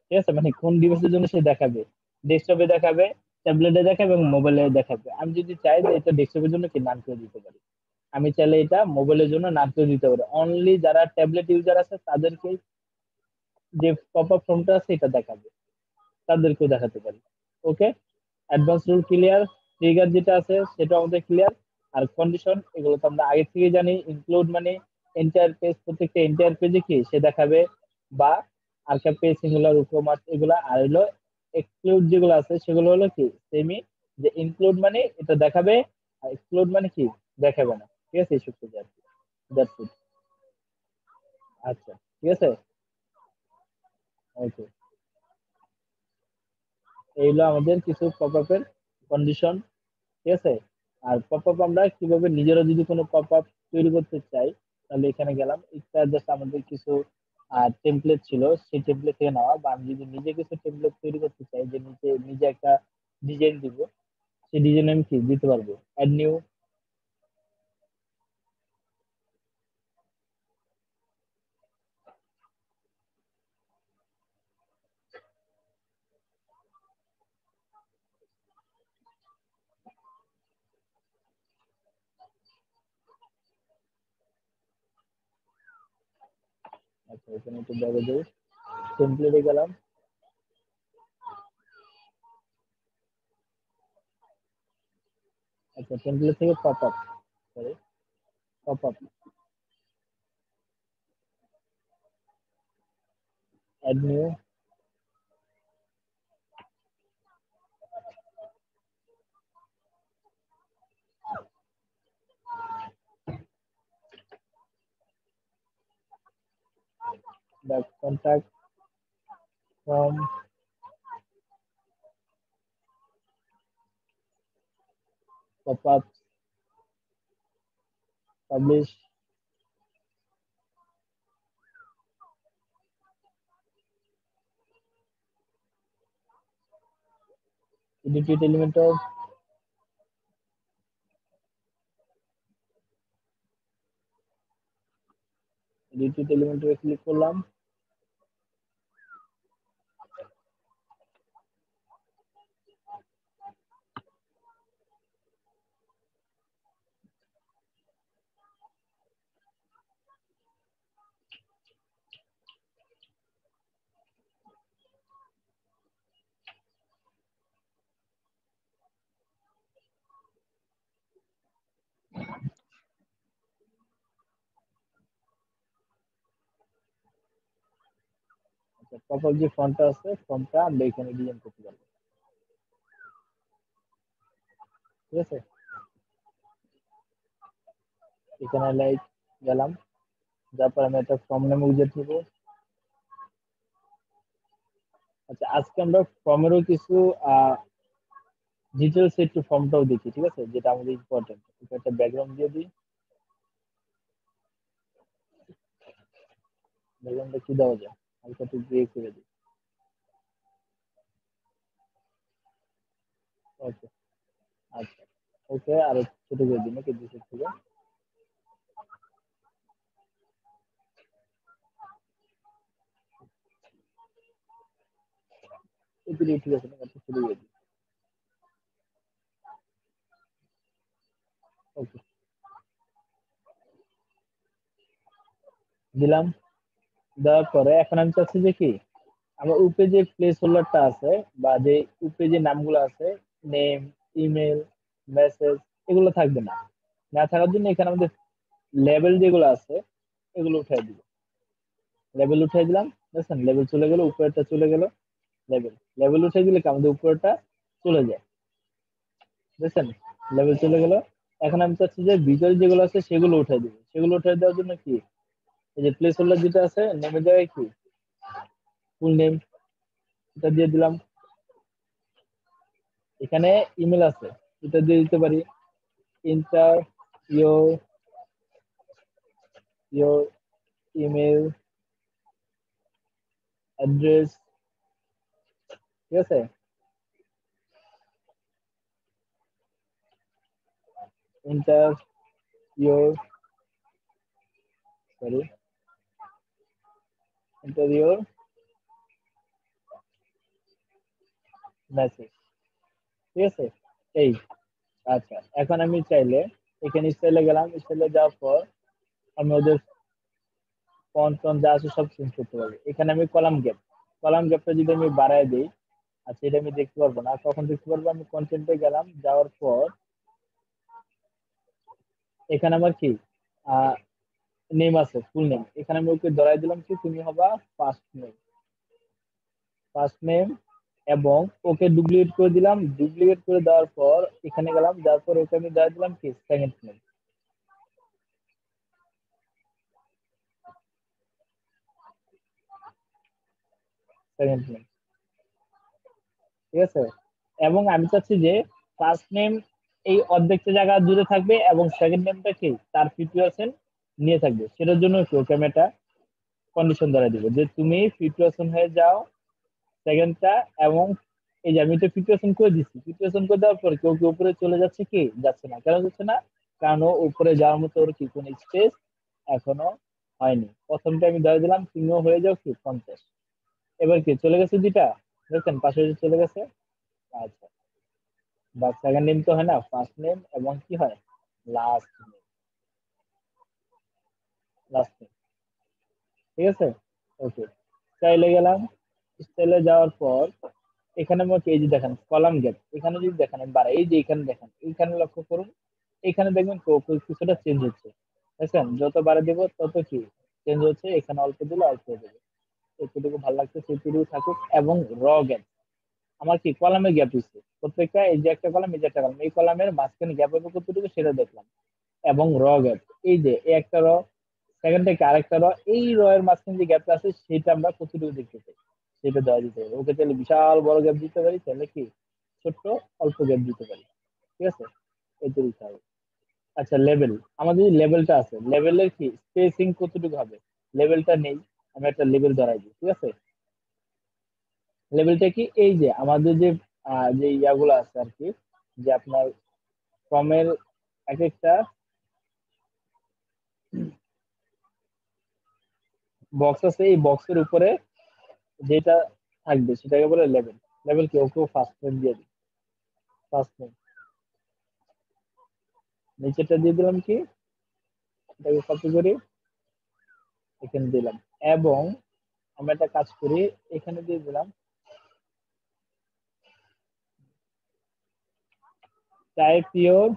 [SPEAKER 1] ঠিক আছে মানে কোন ডিভাইসের জন্য সে দেখাবে, ডেস্কটপে দেখাবে, ট্যাবলেটে দেখাবে এবং মোবাইলে দেখাবে। আমি যদি চাই যে এটা ডেস্কটপের জন্য কি নাম করে দিতে পারি, আমি চাইলে এটা মোবাইলের জন্য নাম করে দিতে পারি। অনলি যারা ট্যাবলেট ইউজার আছে তাদেরকে যে পপ আপ ফর্মটা আছে এটা দেখাবে, তাদেরকেও দেখাতে পারি। ওকে অ্যাডভান্স রুল ক্লিয়ার, ট্রিগার যেটা আছে সেটা আমাদের ক্লিয়ার। আর কন্ডিশন এগুলো তো আমরা আগে থেকে জানি। ইনক্লুড মানে এন্টায়ার পেজ, প্রত্যেকটা এন্টায়ার পেজে কি সে দেখাবে, বা আর্কা পেজ, সিঙ্গুলার, উপমার্ক এগুলা। আর হলো এক্সক্লুড যেগুলো আছে সেগুলো হলো কি সেমি, যে ইনক্লুড মানে এটা দেখাবে, আর এক্সক্লুড মানে কি দেখাবে না, ঠিক আছে এইসব কিছু আর কি। That's it. আচ্ছা ঠিক আছে, ওকে এইগুলো আমাদের কিছু পপ আপের কন্ডিশন, ঠিক আছে। আর পপ আপ আমরা কিভাবে নিজেরা যদি কোনো পপ আপ তৈরি করতে চাই, তাহলে এখানে গেলাম, এটা জাস্ট আমাদের কিছু টেমপ্লেট ছিল, সেই টেমপ্লেট থেকে নেওয়া। বা আমি যদি নিজে কিছু টেমপ্লেট তৈরি করতে চাই, যে নিজে নিজে একটা ডিজাইন দিব, সেই ডিজাইন আমি কি দিতে পারবো, অ্যাড নিউ। আচ্ছা এখানে একটু দেখে দিই, টেমপ্লেটে গেলাম, আচ্ছা টেমপ্লেট থেকে pop up, sorry pop up, add new, the contact from pop up, publish, edit element off, edit এলিমেন্টে ক্লিক করলাম। আচ্ছা প্রপার যে ফন্টটা আছে ফন্টটা আমরা এখানে ডিজাইন করতে পারবো, ঠিক আছে। এখানে লাইক গেলাম, তারপর আমি একটা ফর্ম নেম উইজেট নিব। আচ্ছা আজকে আমরা ফর্মেরও কিছু ডিটেলস একটু ফর্মটাও দেখি, ঠিক আছে, যেটা আমাদের ইম্পর্টেন্ট। একটা ব্যাকগ্রাউন্ড দিয়ে দিই, ব্যাকগ্রাউন্ডটা কি দেওয়া যায়, হালকা একটু গ্রে করে দিই। ওকে, আচ্ছা ওকে, আর ছোট করে দিই নাকি দুশো থেকে। এগুলি ঠিক আছে না, একটু ছোট করে দিই। ওকে, দিলাম। দেওয়ার পরে এখন আমি চাচ্ছি যে কি, আমার উপরে যে প্লেস হোল্ডারটা আছে বা যে উপরে যে নামগুলো আছে, নেম, ইমেল, মেসেজ, এগুলো থাকবে না। না থাকার জন্য এখানে আমাদের লেভেল যেগুলো আছে এগুলো উঠাই দিব। লেভেল উঠাই দিলাম, বুঝছেন, লেভেল চলে গেল, উপরেরটা চলে গেল। লেভেল লেভেল উঠে দিলে কি আমাদের উপরেরটা চলে যায়, বুঝছেন, লেভেল চলে গেল। এখন আমি চাচ্ছি যে ভিতরে যেগুলো আছে সেগুলো উঠাই দিব। সেগুলো উঠাই দেওয়ার জন্য কি, এই যে প্লেস হোল্ডার যেটা আছে নেমের জায়গায় কি ফুল নেম, এটা দিয়ে দিলাম। এখানে ইমেল আছে, এটা দিয়ে দিতে পারি। Inter your your email address, ঠিক আছে। Inter your sorry inter your message, ঠিক আছে। এই, আচ্ছা এখন আমি চাইলে এখানে স্টাইলে গেলাম, স্টাইলে যাওয়ার পর আমি ওদের ফন্ট টন যা আছে সব চেঞ্জ করতে পারবো। এখানে আমি কলাম গ্যাপটা যদি আমি বাড়ায় দিই, আচ্ছা এটা আমি দেখতে পারবো না, তখন দেখতে পারবো আমি কন্টেন্টে গেলাম, যাওয়ার পর এখানে আমার কি নেম আছে, ফুল নেম। এখানে আমি ওকে ধরাই দিলাম কি তুমি হবা ফার্স্ট নেম, ফার্স্ট নেম। এবং ওকে ডুপ্লিকেট করে দিলাম, ডুপ্লিকেট করে দেওয়ার পর এখানে গেলাম, যাওয়ার পর ওকে আমি ধরাই দিলাম কি সেকেন্ড নেম, সেকেন্ড নেম, ঠিক আছে। এবং আমি চাচ্ছি যে ফার্স্ট নেম এই অর্ধেকটা জায়গা জুড়ে থাকবে এবং সেকেন্ড নেমটা কি তার 50% নিয়ে থাকবে। সেটার জন্য কি ওকে আমি একটা কন্ডিশন ধরে দিব যে তুমি 50% হয়ে যাও সেকেন্ডটা। এবং এই যে আমি তো 50% করে দিচ্ছি, 50% করে দেওয়ার পর কেউ কি উপরে চলে যাচ্ছে কি যাচ্ছে না, কেন যাচ্ছে না, কারণ ও উপরে যাওয়ার মতো ওর কি কোনো স্পেস এখনো হয়নি। প্রথমটা আমি ধরে দিলাম তুমিও হয়ে যাও কি 50। এবার কি চলে গেছে দুইটা, দেখছেন পাশে চলে গেছে। আচ্ছা, বা সেকেন্ড নেম তো হয় না, ফার্স্ট নেম এবং কি হয় লাস্ট নেম, লাস্ট নেম, ঠিক আছে। ওকে, স্টাইলে গেলাম, স্টাইলে যাওয়ার পর এখানে আমাকে এই যে দেখেন কলাম গ্যাপ, এখানে যদি দেখেন আমি বাড়াই, এই যে এখানে দেখেন, এখানে লক্ষ্য করুন, এখানে দেখবেন কিছুটা চেঞ্জ হচ্ছে, দেখছেন, যত বাড়া দিব তত কি চেঞ্জ হচ্ছে। এখানে অল্প দিলে অল্প হয়ে যাবে, এতটুকু ভালো লাগছে সেটুকু থাকুক। এবং র গ্যাপ, আমার কি কলামে গ্যাপ হচ্ছে প্রত্যেকটা, এই যে একটা কলাম, এই যে একটা কলাম, এই কলামের মাঝখানে গ্যাপ হবে কতটুকু সেটা দেখলাম। এবং র গ্যাপ, এই যে এই একটা র, সেকেন্ড থেকে আরেকটা র, এই র এর মাঝখানে যে গ্যাপটা আছে সেটা আমরা কতটুকু দেখতে চাই সেটা দেওয়া দিতে হবে। ওকে চাইলে বিশাল বড় গ্যাপ দিতে পারি, তাহলে কি ছোট্ট অল্প গ্যাপ দিতে পারি, ঠিক আছে, এই তো দিতে হবে। আচ্ছা লেভেল, আমাদের যে লেভেলটা আছে লেভেলের কি স্পেসিং কতটুকু হবে, লেভেলটা নেই, আমি একটা লেভেল ধরাই দিই, ঠিক আছে। লেভেলটা কি, এই যে আমাদের যে যে ইয়াগুলো আছে আর কি, যে আপনার ফর্মের এক একটা বক্স আছে, এই বক্সের উপরে যেটা থাকবে সেটাকে বলে লেভেল। লেভেল কি ওকে ফার্স্ট নেম দিয়ে দিই, ফার্স্ট নেম। নিচেরটা দিয়ে দিলাম কি, এটাকে কপি করি, এখানে দিলাম। এবং আমরা একটা কাজ করি, এখানে দিয়ে দিলাম টাইপ ইওর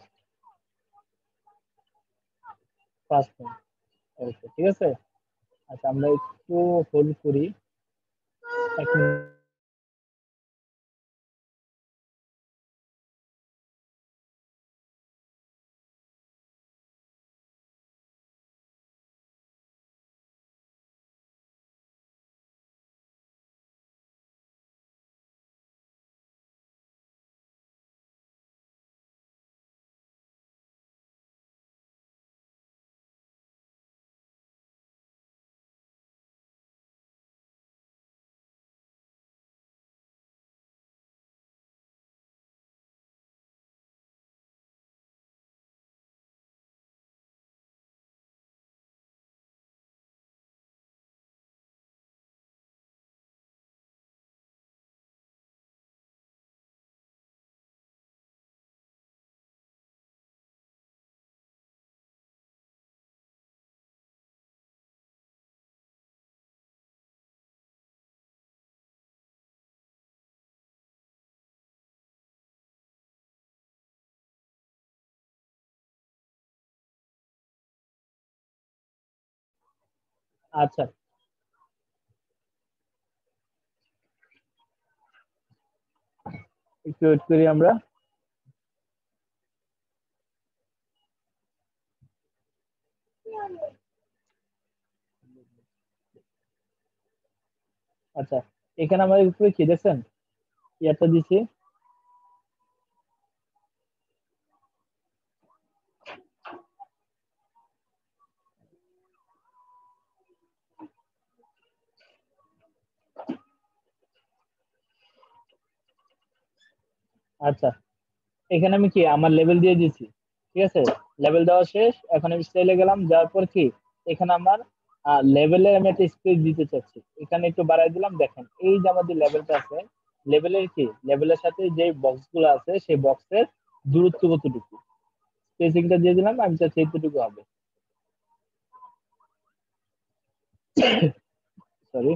[SPEAKER 1] ফার্স্ট নেম, ওকে ঠিক আছে। আচ্ছা আমরা একটু হোল্ড করি, এক মিনিট। আচ্ছা, একটু ওয়েট করি আমরা। আচ্ছা, এখানে আমাদের উপরে কি দেখছেন, ইয়ারটা দিছি। আচ্ছা, এখানে আমি কি আমার লেভেল দিয়ে দিয়েছি, ঠিক আছে। লেভেল দেওয়া শেষ, এখন আমি স্টাইলে গেলাম, যাওয়ার পর কি এখানে আমার লেভেলের আমি একটা স্পেস দিতে চাচ্ছি, এখানে একটু বাড়াই দিলাম। দেখেন এই যে আমাদের লেভেলটা আছে, লেভেলের কি লেভেলের সাথে যে বক্স গুলো আছে সেই বক্সের দূরত্ব কতটুকু, স্পেসিংটা দিয়ে দিলাম, আমি চাচ্ছি এইটুকু হবে। সরি।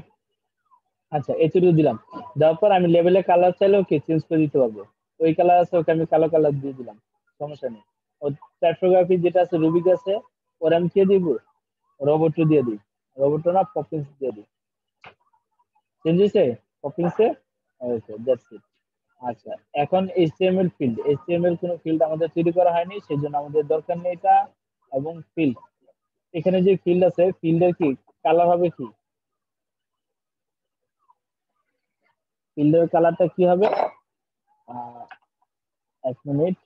[SPEAKER 1] আচ্ছা, এতটুকু দিলাম। দেওয়ার পর আমি লেভেলের কালার চাইলেও কি চেঞ্জ করে দিতে পারবো। ওই কালার আছে, ওকে আমি কালো কালার দিয়ে দিলাম, সমস্যা নেই। ও টাইপোগ্রাফি যেটা আছে রুবিক আছে, ওর আমি কে দিব, রোবটও দিয়ে দিই। রোবটও না, পপিন্স দিয়ে দিই। চেঞ্জ হয়েছে পপিন্সে। ওকে, দ্যাটস ইট। আচ্ছা, এখন এইচটিএমএল ফিল্ড, এইচটিএমএল কোনো ফিল্ড আমাদের তৈরি করা হয়নি, সেই জন্য আমাদের দরকার নেই এটা। এবং ফিল্ড, এখানে যে ফিল্ড আছে, ফিল্ডের কি কালার হবে, কি ফিল্ডের কালারটা কি হবে, আহ, এক মিনিট।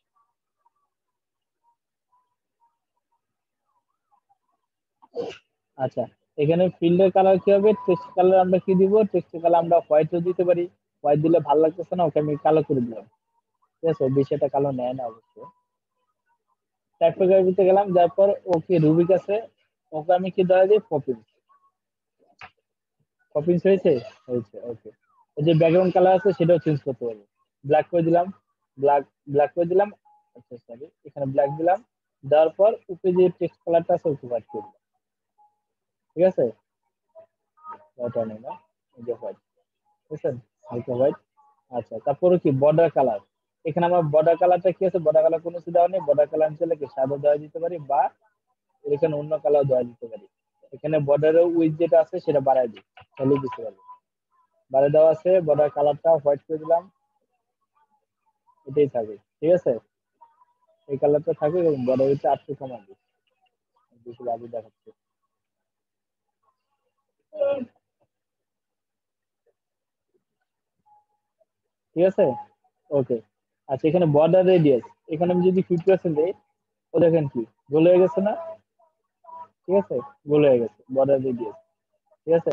[SPEAKER 1] আচ্ছা, এখানে ফিল্ডের কালার কি হবে, টেক্সট কালার আমরা কি দিব, টেক্সট কালার আমরা হোয়াইটও দিতে পারি। হোয়াইট দিলে ভালো লাগতেছে না, ওকে আমি কালো করে দিলাম। ঠিক আছে, বেশি একটা কালো নেয় না অবশ্য। টাইপোগ্রাফিতে গেলাম, যার পর ওকে রুবিক আছে, ওকে আমি কি ধরা দিই, পপিন্স। পপিন্স হয়েছে, হয়েছে, ওকে। ওই যে ব্যাকগ্রাউন্ড কালার আছে সেটাও চেঞ্জ করতে পারবো। ব্ল্যাক করে দিলাম, ব্ল্যাক, ব্ল্যাক করে দিলাম। আচ্ছা সরি, এখানে ব্ল্যাক দিলাম। দেওয়ার পর উপরে যে টেক্সট কালারটা আছে ওকে হোয়াইট করে দিলাম। ঠিক আছে, ওটা নেই না, এই যে হোয়াইট, বুঝছেন, হালকা হোয়াইট। আচ্ছা, তারপরে কি বর্ডার কালার, এখানে আমার বর্ডার কালারটা কি আছে, বর্ডার কালার কোনো কিছু দেওয়া নেই। বর্ডার কালার চলে কি সাদা দেওয়া দিতে পারি, বা এখানে অন্য কালার দেওয়া দিতে পারি। এখানে বর্ডারের উইথ যেটা আছে সেটা বাড়াই দিই, তাহলে দিতে পারবো। বাড়াই দেওয়া আছে, বর্ডার কালারটা হোয়াইট করে দিলাম, এটাই থাকবে। ঠিক আছে, এই কালারটা থাকবে এবং বর্ডার হচ্ছে আটটু কমাবে, বেশি লাভই দেখাচ্ছে। ঠিক আছে, ওকে। আচ্ছা, এখানে বর্ডার রেডিয়াস, এখানে আমি যদি 50% দিই, ও দেখেন কি গোল হয়ে গেছে না। ঠিক আছে, গোল হয়ে গেছে বর্ডার রেডিয়াস। ঠিক আছে।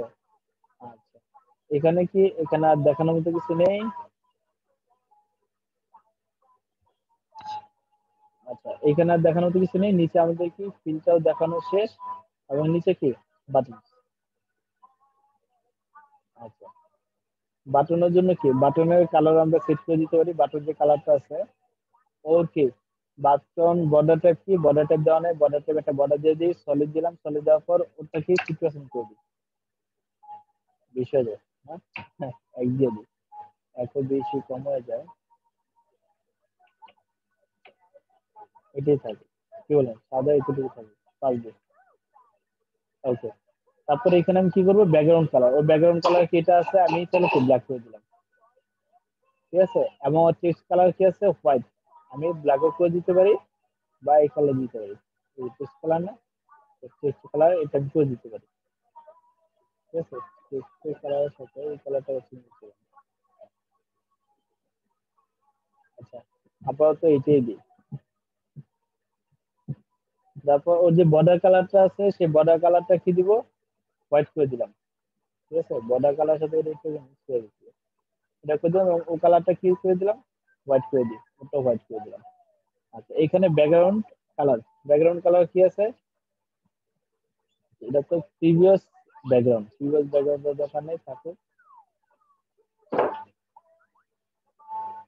[SPEAKER 1] আচ্ছা, এখানে কি, এখানে আর দেখানোর মতো কিছু নেই। আচ্ছা, এখানে আর দেখানোর মতো কিছু নেই, নিচে আমাদের কি ফিলটাও দেখানো শেষ, এবং নিচে কি বাটন। আচ্ছা, বাটনের জন্য কি বাটনের কালার আমরা সেট করে দিতে পারি, বাটন যে কালারটা আছে। ওকে, বাটন বর্ডার টাইপ কি, বর্ডার টাইপ দেওয়া নেই, বর্ডার টাইপ একটা বর্ডার দিয়ে দিই, সলিড দিলাম, সলিড দেওয়ার পর ওটা কি সিচুয়েশন করে দিই, বিষয় যায়। হ্যাঁ, হ্যাঁ, এক দিয়ে দিই, এত বেশি কম হয়ে যায়, এটাই থাকে। কি বলেন, সাদা এতটুকু থাকে, পাঁচ দিন। ওকে, তারপরে এখানে আমি কি করবো, ব্যাকগ্রাউন্ড কালার, ওই ব্যাকগ্রাউন্ড কালার কি এটা আছে, আমি তাহলে কি ব্ল্যাক করে দিলাম, ঠিক আছে। এবং টেক্সট কালার কি আছে, হোয়াইট, আমি ব্ল্যাকও করে দিতে পারি বা এই কালার দিতে পারি, এই টেক্সট কালার না, টেক্সট কালার এটা আমি করে দিতে পারি, ঠিক আছে। টেক্সট কালারের সাথে এই কালারটা চেঞ্জ করলাম। আচ্ছা, আপাতত এটাই দিই। তারপর ওর যে বর্ডার কালারটা আছে সেই বর্ডার কালারটা কি দিব, হোয়াইট করে দিলাম, ঠিক আছে। বর্ডার কালার সাথে এটা একটু মিক্স করে দিচ্ছি, এটা করে দিলাম এবং ও কালারটা কি করে দিলাম, হোয়াইট করে দিই, ওটা হোয়াইট করে দিলাম। আচ্ছা, এখানে ব্যাকগ্রাউন্ড কালার কি আছে, এটা তো প্রিভিয়াস ব্যাকগ্রাউন্ডের দোকানে থাকে,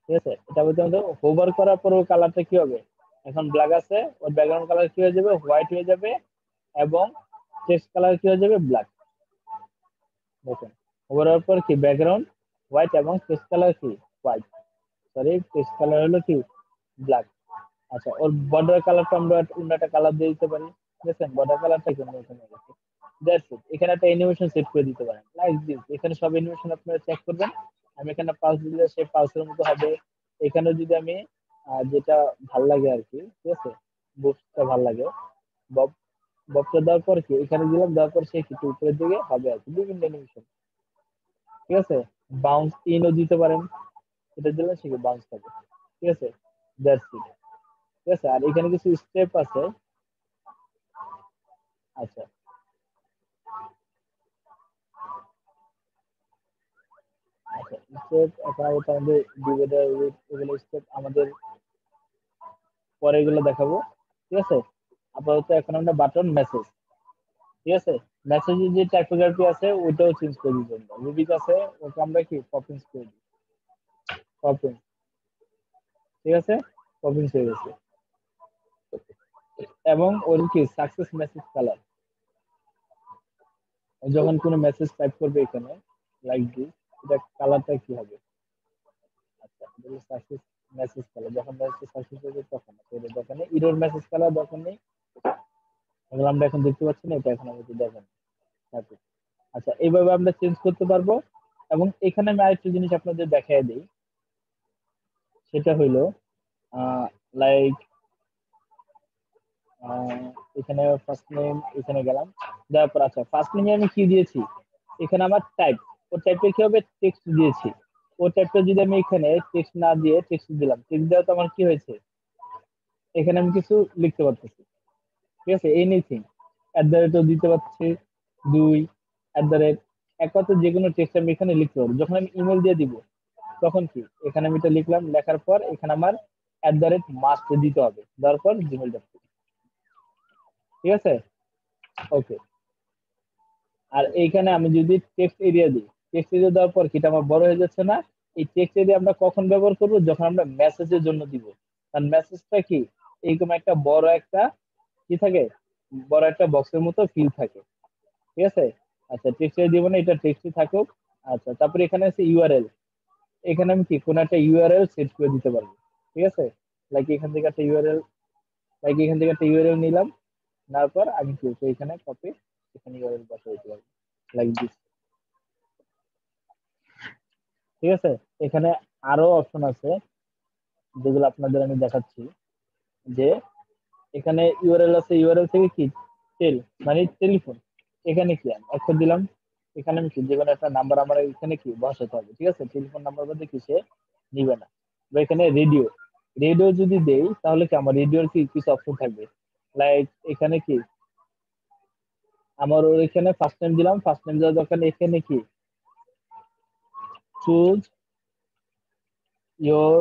[SPEAKER 1] ঠিক আছে। এটা বলতে আমাদের হোভার করার পর ওর কালারটা কি হবে, এখন ব্ল্যাক আছে, ওর ব্যাকগ্রাউন্ড কালার কি হয়ে যাবে, হোয়াইট হয়ে যাবে, এবং টেক্সট কালার কি হয়ে যাবে, ব্ল্যাক। দেখুন, হোভার হওয়ার পর কি ব্যাকগ্রাউন্ড হোয়াইট এবং টেক্সট কালার কি হোয়াইট, সরি টেক্সট কালার হলো কি ব্ল্যাক। আচ্ছা, ওর বর্ডার কালারটা আমরা অন্য একটা কালার দিয়ে দিতে পারি, ঠিক আছে। বর্ডার কালারটা কি অন্য রকম হয়ে গেছে, দ্যাটস ইট। এখানে একটা অ্যানিমেশন সেট করে দিতে পারেন লাইক দিস, এখানে সব অ্যানিমেশন আপনারা চেক করবেন। আমি এখানে পালস দিলে সে পালসের মতো হবে। এখানে যদি আমি যেটা ভাল লাগে আর কি, ঠিক আছে, বুকটা ভাল লাগে, বব ববটা দেওয়ার পর কি এখানে দিলাম, দেওয়ার পর সে কিছু উপরের দিকে হবে আর কি, বিভিন্ন অ্যানিমেশন, ঠিক আছে। বাউন্স ইনও দিতে পারেন, এটা দিলে সে বাউন্স থাকে, ঠিক আছে। দ্যাটস ইট, ঠিক আছে। আর এখানে কিছু স্টেপ আছে। আচ্ছা, আচ্ছা, স্টেপ এখন আমাদের ডিভাইডার, এগুলো স্টেপ আমাদের পরে এগুলো দেখাবো, ঠিক আছে। আপাতত এখন আমরা বাটন মেসেজ, ঠিক আছে। মেসেজের যে টাইপোগ্রাফি আছে ওইটাও চেঞ্জ করে দিতে হবে, রুবিক আছে ওকে আমরা কি পপিংস করে দিই, পপিং, ঠিক আছে, পপিংস হয়ে গেছে। এবং ওর কি সাকসেস মেসেজ কালার, যখন কোনো মেসেজ টাইপ করবে এখানে লাইক দিস, এটা কালারটা কি হবে, আচ্ছা, সাকসেস মেসেজ কালার, যখন মেসেজ সাকসেস হবে তখন যখন ইরোর মেসেজ কালার যখন নেই, এগুলো আমরা এখন দেখতে পাচ্ছি না, এটা এখন আমাদের দেখেন থাকে। আচ্ছা, এইভাবে আমরা চেঞ্জ করতে পারবো। এবং এখানে আমি আরেকটা জিনিস আপনাদের দেখাই দিই, সেটা হইলো লাইক এখানে ফার্স্ট নেম, এখানে গেলাম, দেওয়ার পর আচ্ছা ফার্স্ট নেমে আমি কি দিয়েছি, এখানে আমার টাইপ, ও টাইপে কি হবে, টেক্সট দিয়েছি। ও টাইপটা যদি আমি এখানে টেক্সট না দিয়ে টেক্সট দিলাম, টেক্সট দেওয়া তো আমার কি হয়েছে, এখানে আমি কিছু লিখতে পারতেছি, ঠিক আছে, এনিথিং, অ্যাট দ্য রেটও দিতে পারছি, দুই, অ্যাট দ্য রেট, এক কথা যে কোনো টেক্সট আমি এখানে লিখতে পারবো। যখন আমি ইমেল দিয়ে দিব তখন কি এখানে আমি এটা লিখলাম, লেখার পর এখানে আমার অ্যাট দ্য রেট মাস্ট দিতে হবে, দেওয়ার পর জিমেল.com, ঠিক আছে, ওকে। আর এইখানে আমি যদি টেক্সট এরিয়া দিই, টেক্সট এরিয়া দেওয়ার পর কিটা আমার বড় হয়ে যাচ্ছে না, এই টেক্সট এরিয়া আমরা কখন ব্যবহার করব, যখন আমরা মেসেজের জন্য দিব। কারণ মেসেজটা কি এইরকম একটা বড় একটা কি থাকে, বড় একটা বক্সের মতো ফিল থাকে, ঠিক আছে। আচ্ছা, টেক্সট এরিয়া দিব না, এটা টেক্সটই থাকুক। আচ্ছা, তারপরে এখানে আছে ইউআরএল, এখানে আমি কি কোন একটা ইউআরএল সেট করে দিতে পারবো, ঠিক আছে। লাইক এখান থেকে একটা ইউআরএল, নিলাম, নেওয়ার পর আমি কি করবো, এখানে কপি, এখানে ইউআরএল বসাই দিতে পারবো লাইক দিস, ঠিক আছে। এখানে আরো অপশন আছে যেগুলো আপনাদের আমি দেখাচ্ছি, যে এখানে ইউআরএল আছে, ইউআরএল থেকে কি টেল মানে টেলিফোন, এখানে কি আমি অক্ষর দিলাম, এখানে আমি কি যে কোনো একটা নাম্বার আমার এখানে কি বসাতে হবে, ঠিক আছে। টেলিফোন নাম্বার বলতে কি সে নিবে না। বা এখানে রেডিও, রেডিও যদি দেই তাহলে কি আমার রেডিওর কি কিছু অপশন থাকবে, লাইক এখানে কি আমার ওর এখানে ফার্স্ট টাইম দিলাম, ফার্স্ট টাইম দেওয়ার দরকার নেই, এখানে কি চুজ ইয়োর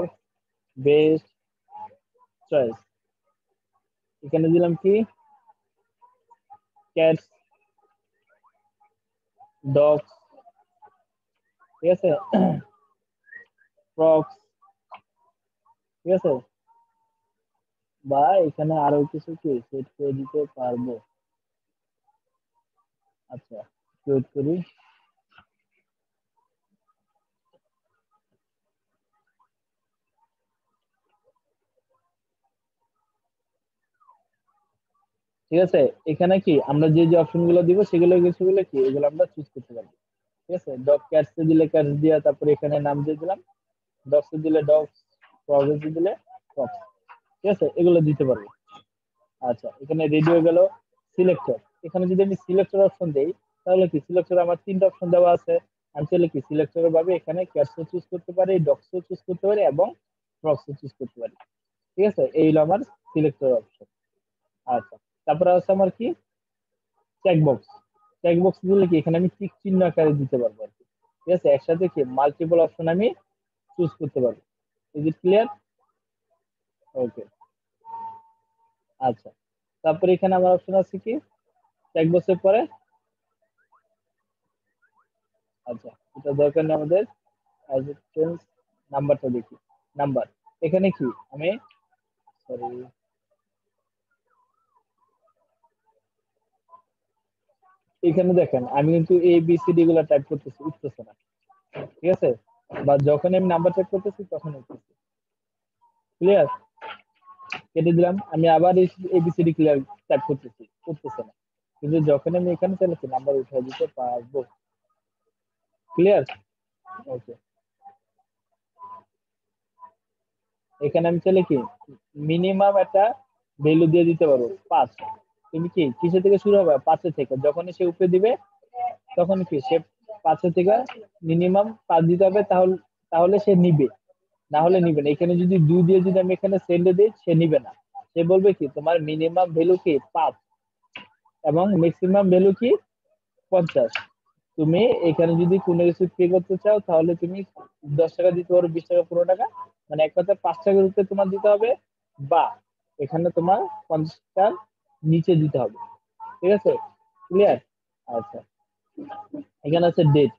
[SPEAKER 1] বেস্ট চয়েস, এখানে দিলাম কি ক্যাটস, ডগস, ঠিক আছে, ফ্রগস, ঠিক আছে। বা এখানে আরো কিছু কি সেট করে দিতে পারবো। আচ্ছা, ওয়েট করি, ঠিক আছে, এখানে কি আমরা যে যে অপশন গুলো দিব সেগুলো কিছুগুলো কি এগুলো আমরা চুজ করতে পারবো। ঠিক আছে, ডগ ক্যাটস দিলে ক্যাটস দিয়া, তারপরে এখানে নাম দিয়ে দিলাম, ডগস দিলে ডগস, ফ্রগস দিলে ফ্রগস। ঠিক আছে, এগুলো দিতে পারবো। আচ্ছা, এখানে রেডি হয়ে গেল সিলেক্টর। এখানে যদি আমি সিলেক্টর অপশন দেই, তাহলে কি সিলেক্টর আমার তিনটা অপশন দেওয়া আছে। আমি চাইলে কি সিলেক্টরের ভাবে এখানে ক্যাটসও চুজ করতে পারি, ডগসও চুজ করতে পারি এবং ফ্রগসও চুজ করতে পারি। ঠিক আছে, এই হলো আমার সিলেক্টর অপশন। আচ্ছা, তারপরে আছে আমার কি চেকবক্স। চেকবক্স দিলে কি এখানে আমি টিক চিহ্ন আকারে দিতে পারবো আর কি। ঠিক আছে, একসাথে কি মাল্টিপল অপশন আমি চুজ করতে পারবো। Is it clear? ওকে। আচ্ছা, তারপরে এখানে আমার অপশন আছে কি চেকবক্সের পরে, আচ্ছা এটা দরকার নেই আমাদের, অ্যাডজেন্স নাম্বারটা দেখি। নাম্বার এখানে কি আমি, সরি, এখানে দেখেন আমি কিন্তু এ বি সি ডি গুলা টাইপ করতেছি, উঠতেছে না। ঠিক আছে, বা যখন আমি নাম্বার টাইপ করতেছি তখন উঠতেছে। ক্লিয়ার? কেটে দিলাম, আমি আবার এবিসিডি ক্লিয়ার টাইপ করতেছি, উঠতেছে না। কিন্তু যখন আমি এখানে চাইলে নাম্বার উঠে দিতে পারবো। ক্লিয়ার? ওকে। এখানে আমি চাইলে কি মিনিমাম একটা ভ্যালু দিয়ে দিতে পারবো 5। তুমি কি কিসে থেকে শুরু হবে? 5 থেকে। যখনই সে উপরে দিবে তখন কি সে 5 থেকে মিনিমাম 5 দিতে হবে, তাহলে তাহলে সে নিবে, না হলে নিবে না। এখানে যদি 2 দিয়ে যদি আমি এখানে সেন্ডে দিই, সে নিবে না। সে বলবে কি তোমার মিনিমাম ভ্যালু কি 5 এবং ম্যাক্সিমাম ভ্যালু কি 50। তুমি এখানে যদি কোনো কিছু পে করতে চাও তাহলে তুমি 10 টাকা দিতে পারো, 20 টাকা, 15 টাকা, মানে এক কথা 5 টাকার উপরে তোমার দিতে হবে, বা এখানে তোমার 50টার নিচে দিতে হবে। ঠিক আছে, ক্লিয়ার? আচ্ছা, এখানে আছে ডেট।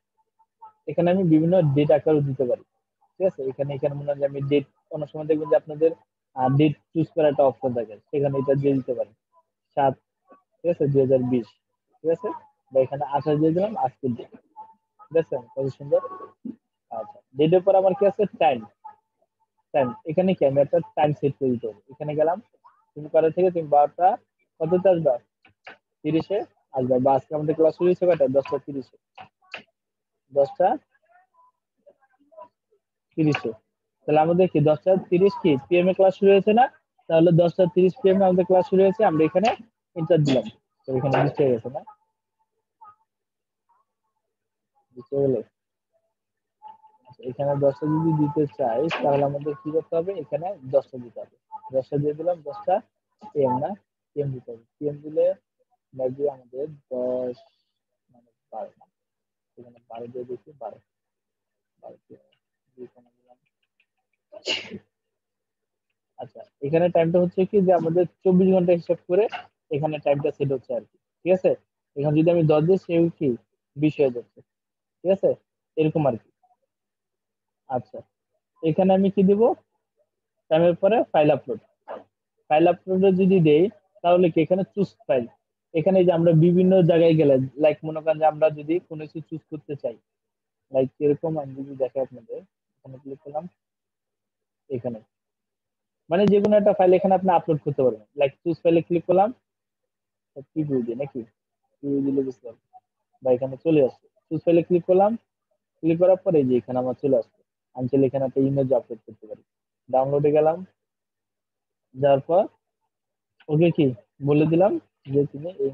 [SPEAKER 1] এখানে আমি বিভিন্ন ডেট আকারও দিতে পারি। ঠিক আছে, এখানে এখানে মনে হয় যে আমি ডেট, অনেক সময় দেখবেন যে আপনাদের ডেট চুজ করার একটা অপশন থাকে, সেখানে এটা দিয়ে দিতে পারি 7, ঠিক আছে, 2020। ঠিক আছে, বা এখানে 28 দিয়ে দিলাম আজকের ডেট। ঠিক আছে, কত সুন্দর। আচ্ছা, ডেটের পর আমার কি আছে টাইম। টাইম এখানে কি আমি একটা টাইম সেট করে দিতে হবে। এখানে গেলাম, তুমি কটা থেকে তুমি 12টা কততে আসবা, 30-এ আসবা, বা আজকে আমাদের ক্লাস শুরু হয়েছে কয়টা, 10টা 30-এ, 10টা 30-এ। তাহলে আমাদের কি 10টা 30 কি পিএম এ ক্লাস শুরু হয়েছে না? তাহলে 10টা 30 পিএম এ আমাদের ক্লাস শুরু হয়েছে, আমরা এখানে ইন্টার দিলাম। তো এখানে বুঝতে গেছে না? বুঝতে গেলে এখানে 10টা যদি দিতে চাই তাহলে আমাদের কি করতে হবে, এখানে 10টা দিতে হবে। 10টা দিয়ে দিলাম, 10টা পিএম না, পিএম দিতে হবে। পিএম দিলে লাগবে আমাদের 10 মানে 12 না, এখানে 12 দিয়ে দিচ্ছি, 12, 12 এখানে দিলাম। আচ্ছা, এখানে টাইমটা হচ্ছে কি যে আমাদের 24 ঘন্টা হিসাব করে এখানে টাইমটা সেট হচ্ছে আর কি। ঠিক আছে, এখানে যদি আমি 10 দিই সেও কি 20 হয়ে যাচ্ছে। ঠিক আছে, এরকম আর কি। আচ্ছা, এখানে আমি কি দিব, টাইমের পরে ফাইল আপলোড। ফাইল আপলোডে যদি দেই তাহলে কি এখানে চুজ ফাইল, এখানে যে আমরা বিভিন্ন জায়গায় গেলে, লাইক মনে করেন যে আমরা যদি কোনো কিছু চুজ করতে চাই, লাইক এরকম আমি যদি দেখাই আপনাদের, এখানে ক্লিক করলাম, এখানে মানে যে কোনো একটা ফাইল এখানে আপনি আপলোড করতে পারবেন। লাইক চুজ ফাইলে ক্লিক করলাম, কি দিয়ে নাকি কি দিলে বুঝতে পারবেন, বা এখানে চলে আসছে। চুজ ফাইলে ক্লিক করলাম, ক্লিক করার পরে যে এখানে আমার চলে আসছে, আমি চাইলে এখানে একটা ইমেজ আপলোড করতে পারি। ডাউনলোডে গেলাম, যাওয়ার পর ওকে কি বলে দিলাম যে তুমি এই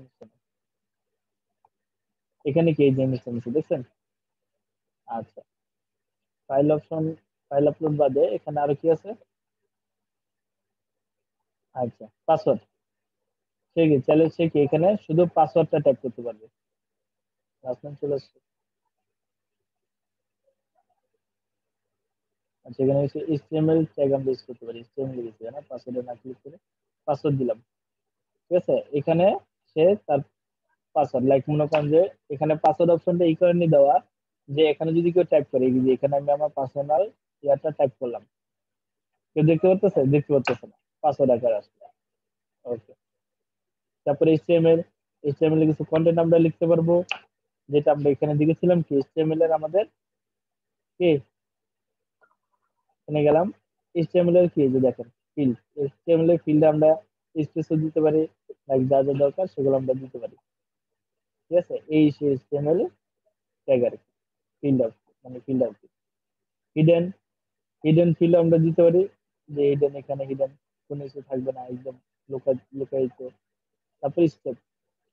[SPEAKER 1] এখানে কি এই যে ইমেজটা নিচ্ছে দেখছেন। আচ্ছা, ফাইল অপশন, ফাইল আপলোড বাদে এখানে আরো কি আছে, আচ্ছা পাসওয়ার্ড। সে কি চাইলে সে কি এখানে শুধু পাসওয়ার্ডটা টাইপ করতে পারবে। আপনার চলে আসছে। আচ্ছা, এখানে হচ্ছে এইচটিএমএল ট্যাগ আমরা ইউজ করতে পারি, এইচটিএমএল লিখে না, পাসওয়ার্ডে না ক্লিক করে পাসওয়ার্ড দিলাম। ঠিক আছে, এখানে সে তার পাসওয়ার্ড, লাইক মনে করেন যে এখানে পাসওয়ার্ড অপশনটা এই কারণে দেওয়া যে এখানে যদি কেউ টাইপ করে, এই যে এখানে আমি আমার পার্সোনাল ইয়ারটা টাইপ করলাম, কেউ দেখতে পারতেছে? দেখতে পারতেছে না, পাসওয়ার্ড আকারে আসছে। ওকে, তারপরে এইচটিএমএল, এইচটিএমএল এর কিছু কন্টেন্ট আমরা লিখতে পারবো, যেটা আমরা এখানে দেখেছিলাম কি এইচটিএমএল এর আমাদের কি, এখানে গেলাম, এইচটিএমএল এর কি এই যে দেখেন ফিল্ড, এইচটিএমএল এর ফিল্ডে আমরা স্পেসও দিতে পারি, লাইক যা যা দরকার সেগুলো আমরা দিতে পারি। ঠিক আছে, এই সেই HTML ট্যাগ আর কি, ফিল্ড আউট মানে field out. Hidden hidden field আমরা দিতে পারি, যে হিডেন এখানে হিডেন কোনো কিছু থাকবে না, একদম লুকায়িত। তারপর স্টেপ,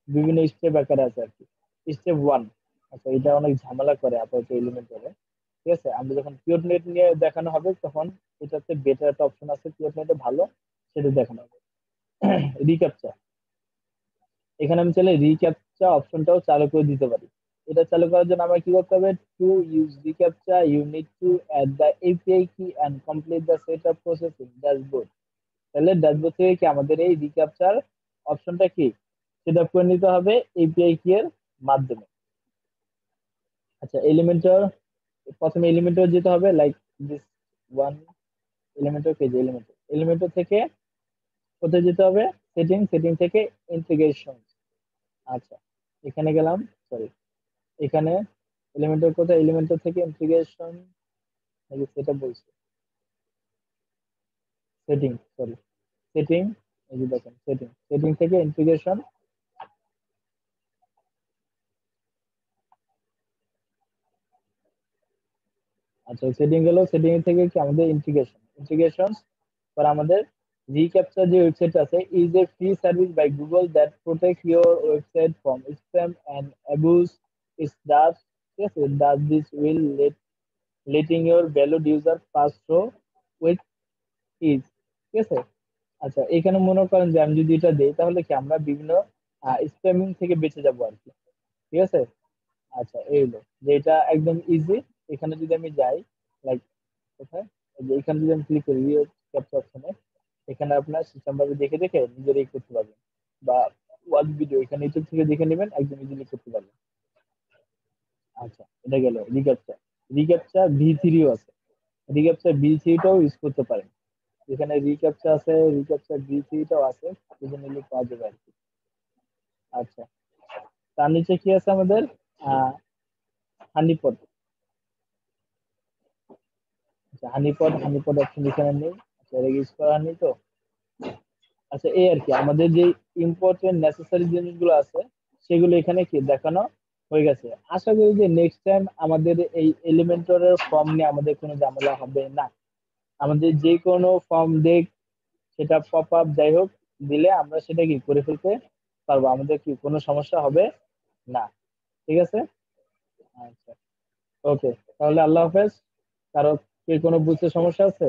[SPEAKER 1] বিভিন্ন স্টেপ আকারে আছে আর কি। স্টেপ 1, আচ্ছা এটা অনেক ঝামেলা করে আপাতত এলিমেন্ট করে। ঠিক আছে, আমরা যখন পিওর নেট নিয়ে দেখানো হবে তখন এটাতে বেটার একটা অপশন আছে পিওর নেটে ভালো, সেটা দেখানো হবে। রিক্যাপচা, এখানে আমি চাইলে রিক্যাপচা অপশনটাও চালু করে দিতে পারি। এটা চালু করার জন্য আমার কি করতে হবে, to use reCAPTCHA you need to add the API key and complete the setup process in dashboard. তাহলে ড্যাশবোর্ড থেকে কি আমাদের এই রিক্যাপচার অপশনটা কি সেট আপ করে নিতে হবে এপিআই কি এর মাধ্যমে। আচ্ছা এলিমেন্টর, প্রথমে এলিমেন্টর যেতে হবে, like this one Elementor page, Elementor থেকে কোথায় যেতে হবে, সেটিং থেকে ইন্টিগ্রেশন। আচ্ছা এখানে গেলাম, সরি এখানে এলিমেন্টর কোথায়, এলিমেন্টর থেকে ইন্টিগ্রেশন নাকি সেটা বলছে, সেটিং, সরি সেটিং, এই যে দেখেন সেটিং থেকে ইন্টিগ্রেশন। আচ্ছা সেটিং গেল, সেটিং থেকে কি আমাদের ইন্টিগ্রেশন পর আমাদের রিক্যাপচার যে ওয়েবসাইট আছে, is a free service by Google that protect your website from spam and abuse. Its does, ঠিক আছে, does this will letting your valued user pass through with ease. ঠিক আছে, আচ্ছা এখানে মনে করেন যে আমি যদি এটা দেই তাহলে কি আমরা বিভিন্ন স্প্যামিং থেকে বেঁচে যাবো আর কি। ঠিক আছে, আচ্ছা এই হলো যে এটা একদম ইজি। এখানে যদি আমি যাই, লাইক কোথায়, এই যে এখানে যদি আমি ক্লিক করি ক্যাপচা অপশনে, এখানে আপনার সিস্টেম ভাবে দেখে দেখে নিজেরাই করতে পারবেন, বা ওয়াচ ভিডিও এখানে ইউটিউব থেকে দেখে নেবেন, একদম ইজিলি করতে পারবেন। আচ্ছা এটা গেল রিক্যাপচা। V3ও আছে, রিক্যাপচা V3টাও ইউজ করতে পারেন। এখানে রিক্যাপচা আছে, রিক্যাপচা V3টাও আছে, দুটো নিলে পাওয়া যাবে আর কি। আচ্ছা তার নিচে কি আছে আমাদের, আহ হানিপট। আচ্ছা হানিপট অপশন এখানে নেই, আচ্ছা এটা ইউজ করা নেই তো। আচ্ছা এই আর কি আমাদের যে ইম্পর্টেন্ট নেসেসারি জিনিসগুলো আছে সেগুলো এখানে কি দেখানো হয়ে গেছে। আশা করি যে নেক্সট টাইম আমাদের এই এলিমেন্টরের ফর্ম নিয়ে আমাদের কোনো ঝামেলা হবে না। আমাদের যে কোনো ফর্ম দেখ, সেটা পপ আপ যাই হোক দিলে আমরা সেটা কি করে ফেলতে পারবো, আমাদের কি কোনো সমস্যা হবে না। ঠিক আছে, আচ্ছা ওকে, তাহলে আল্লাহ হাফেজ। কারো কি কোনো বুঝতে সমস্যা আছে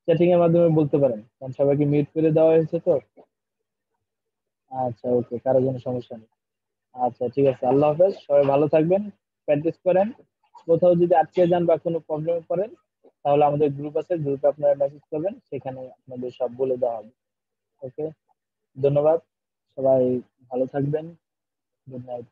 [SPEAKER 1] চ্যাটিং এর মাধ্যমে বলতে পারেন, কারণ সবাইকে মিউট করে দেওয়া হয়েছে তো। আচ্ছা ওকে, কারো কোনো সমস্যা নেই। আচ্ছা ঠিক আছে, আল্লাহ হাফেজ, সবাই ভালো থাকবেন, প্র্যাকটিস করেন। কোথাও যদি আটকে যান বা কোনো প্রবলেমে পড়েন তাহলে আমাদের গ্রুপ আছে, গ্রুপে আপনারা মেসেজ করবেন, সেখানে আপনাদের সব বলে দেওয়া হবে। ওকে, ধন্যবাদ, সবাই ভালো থাকবেন, গুড নাইট।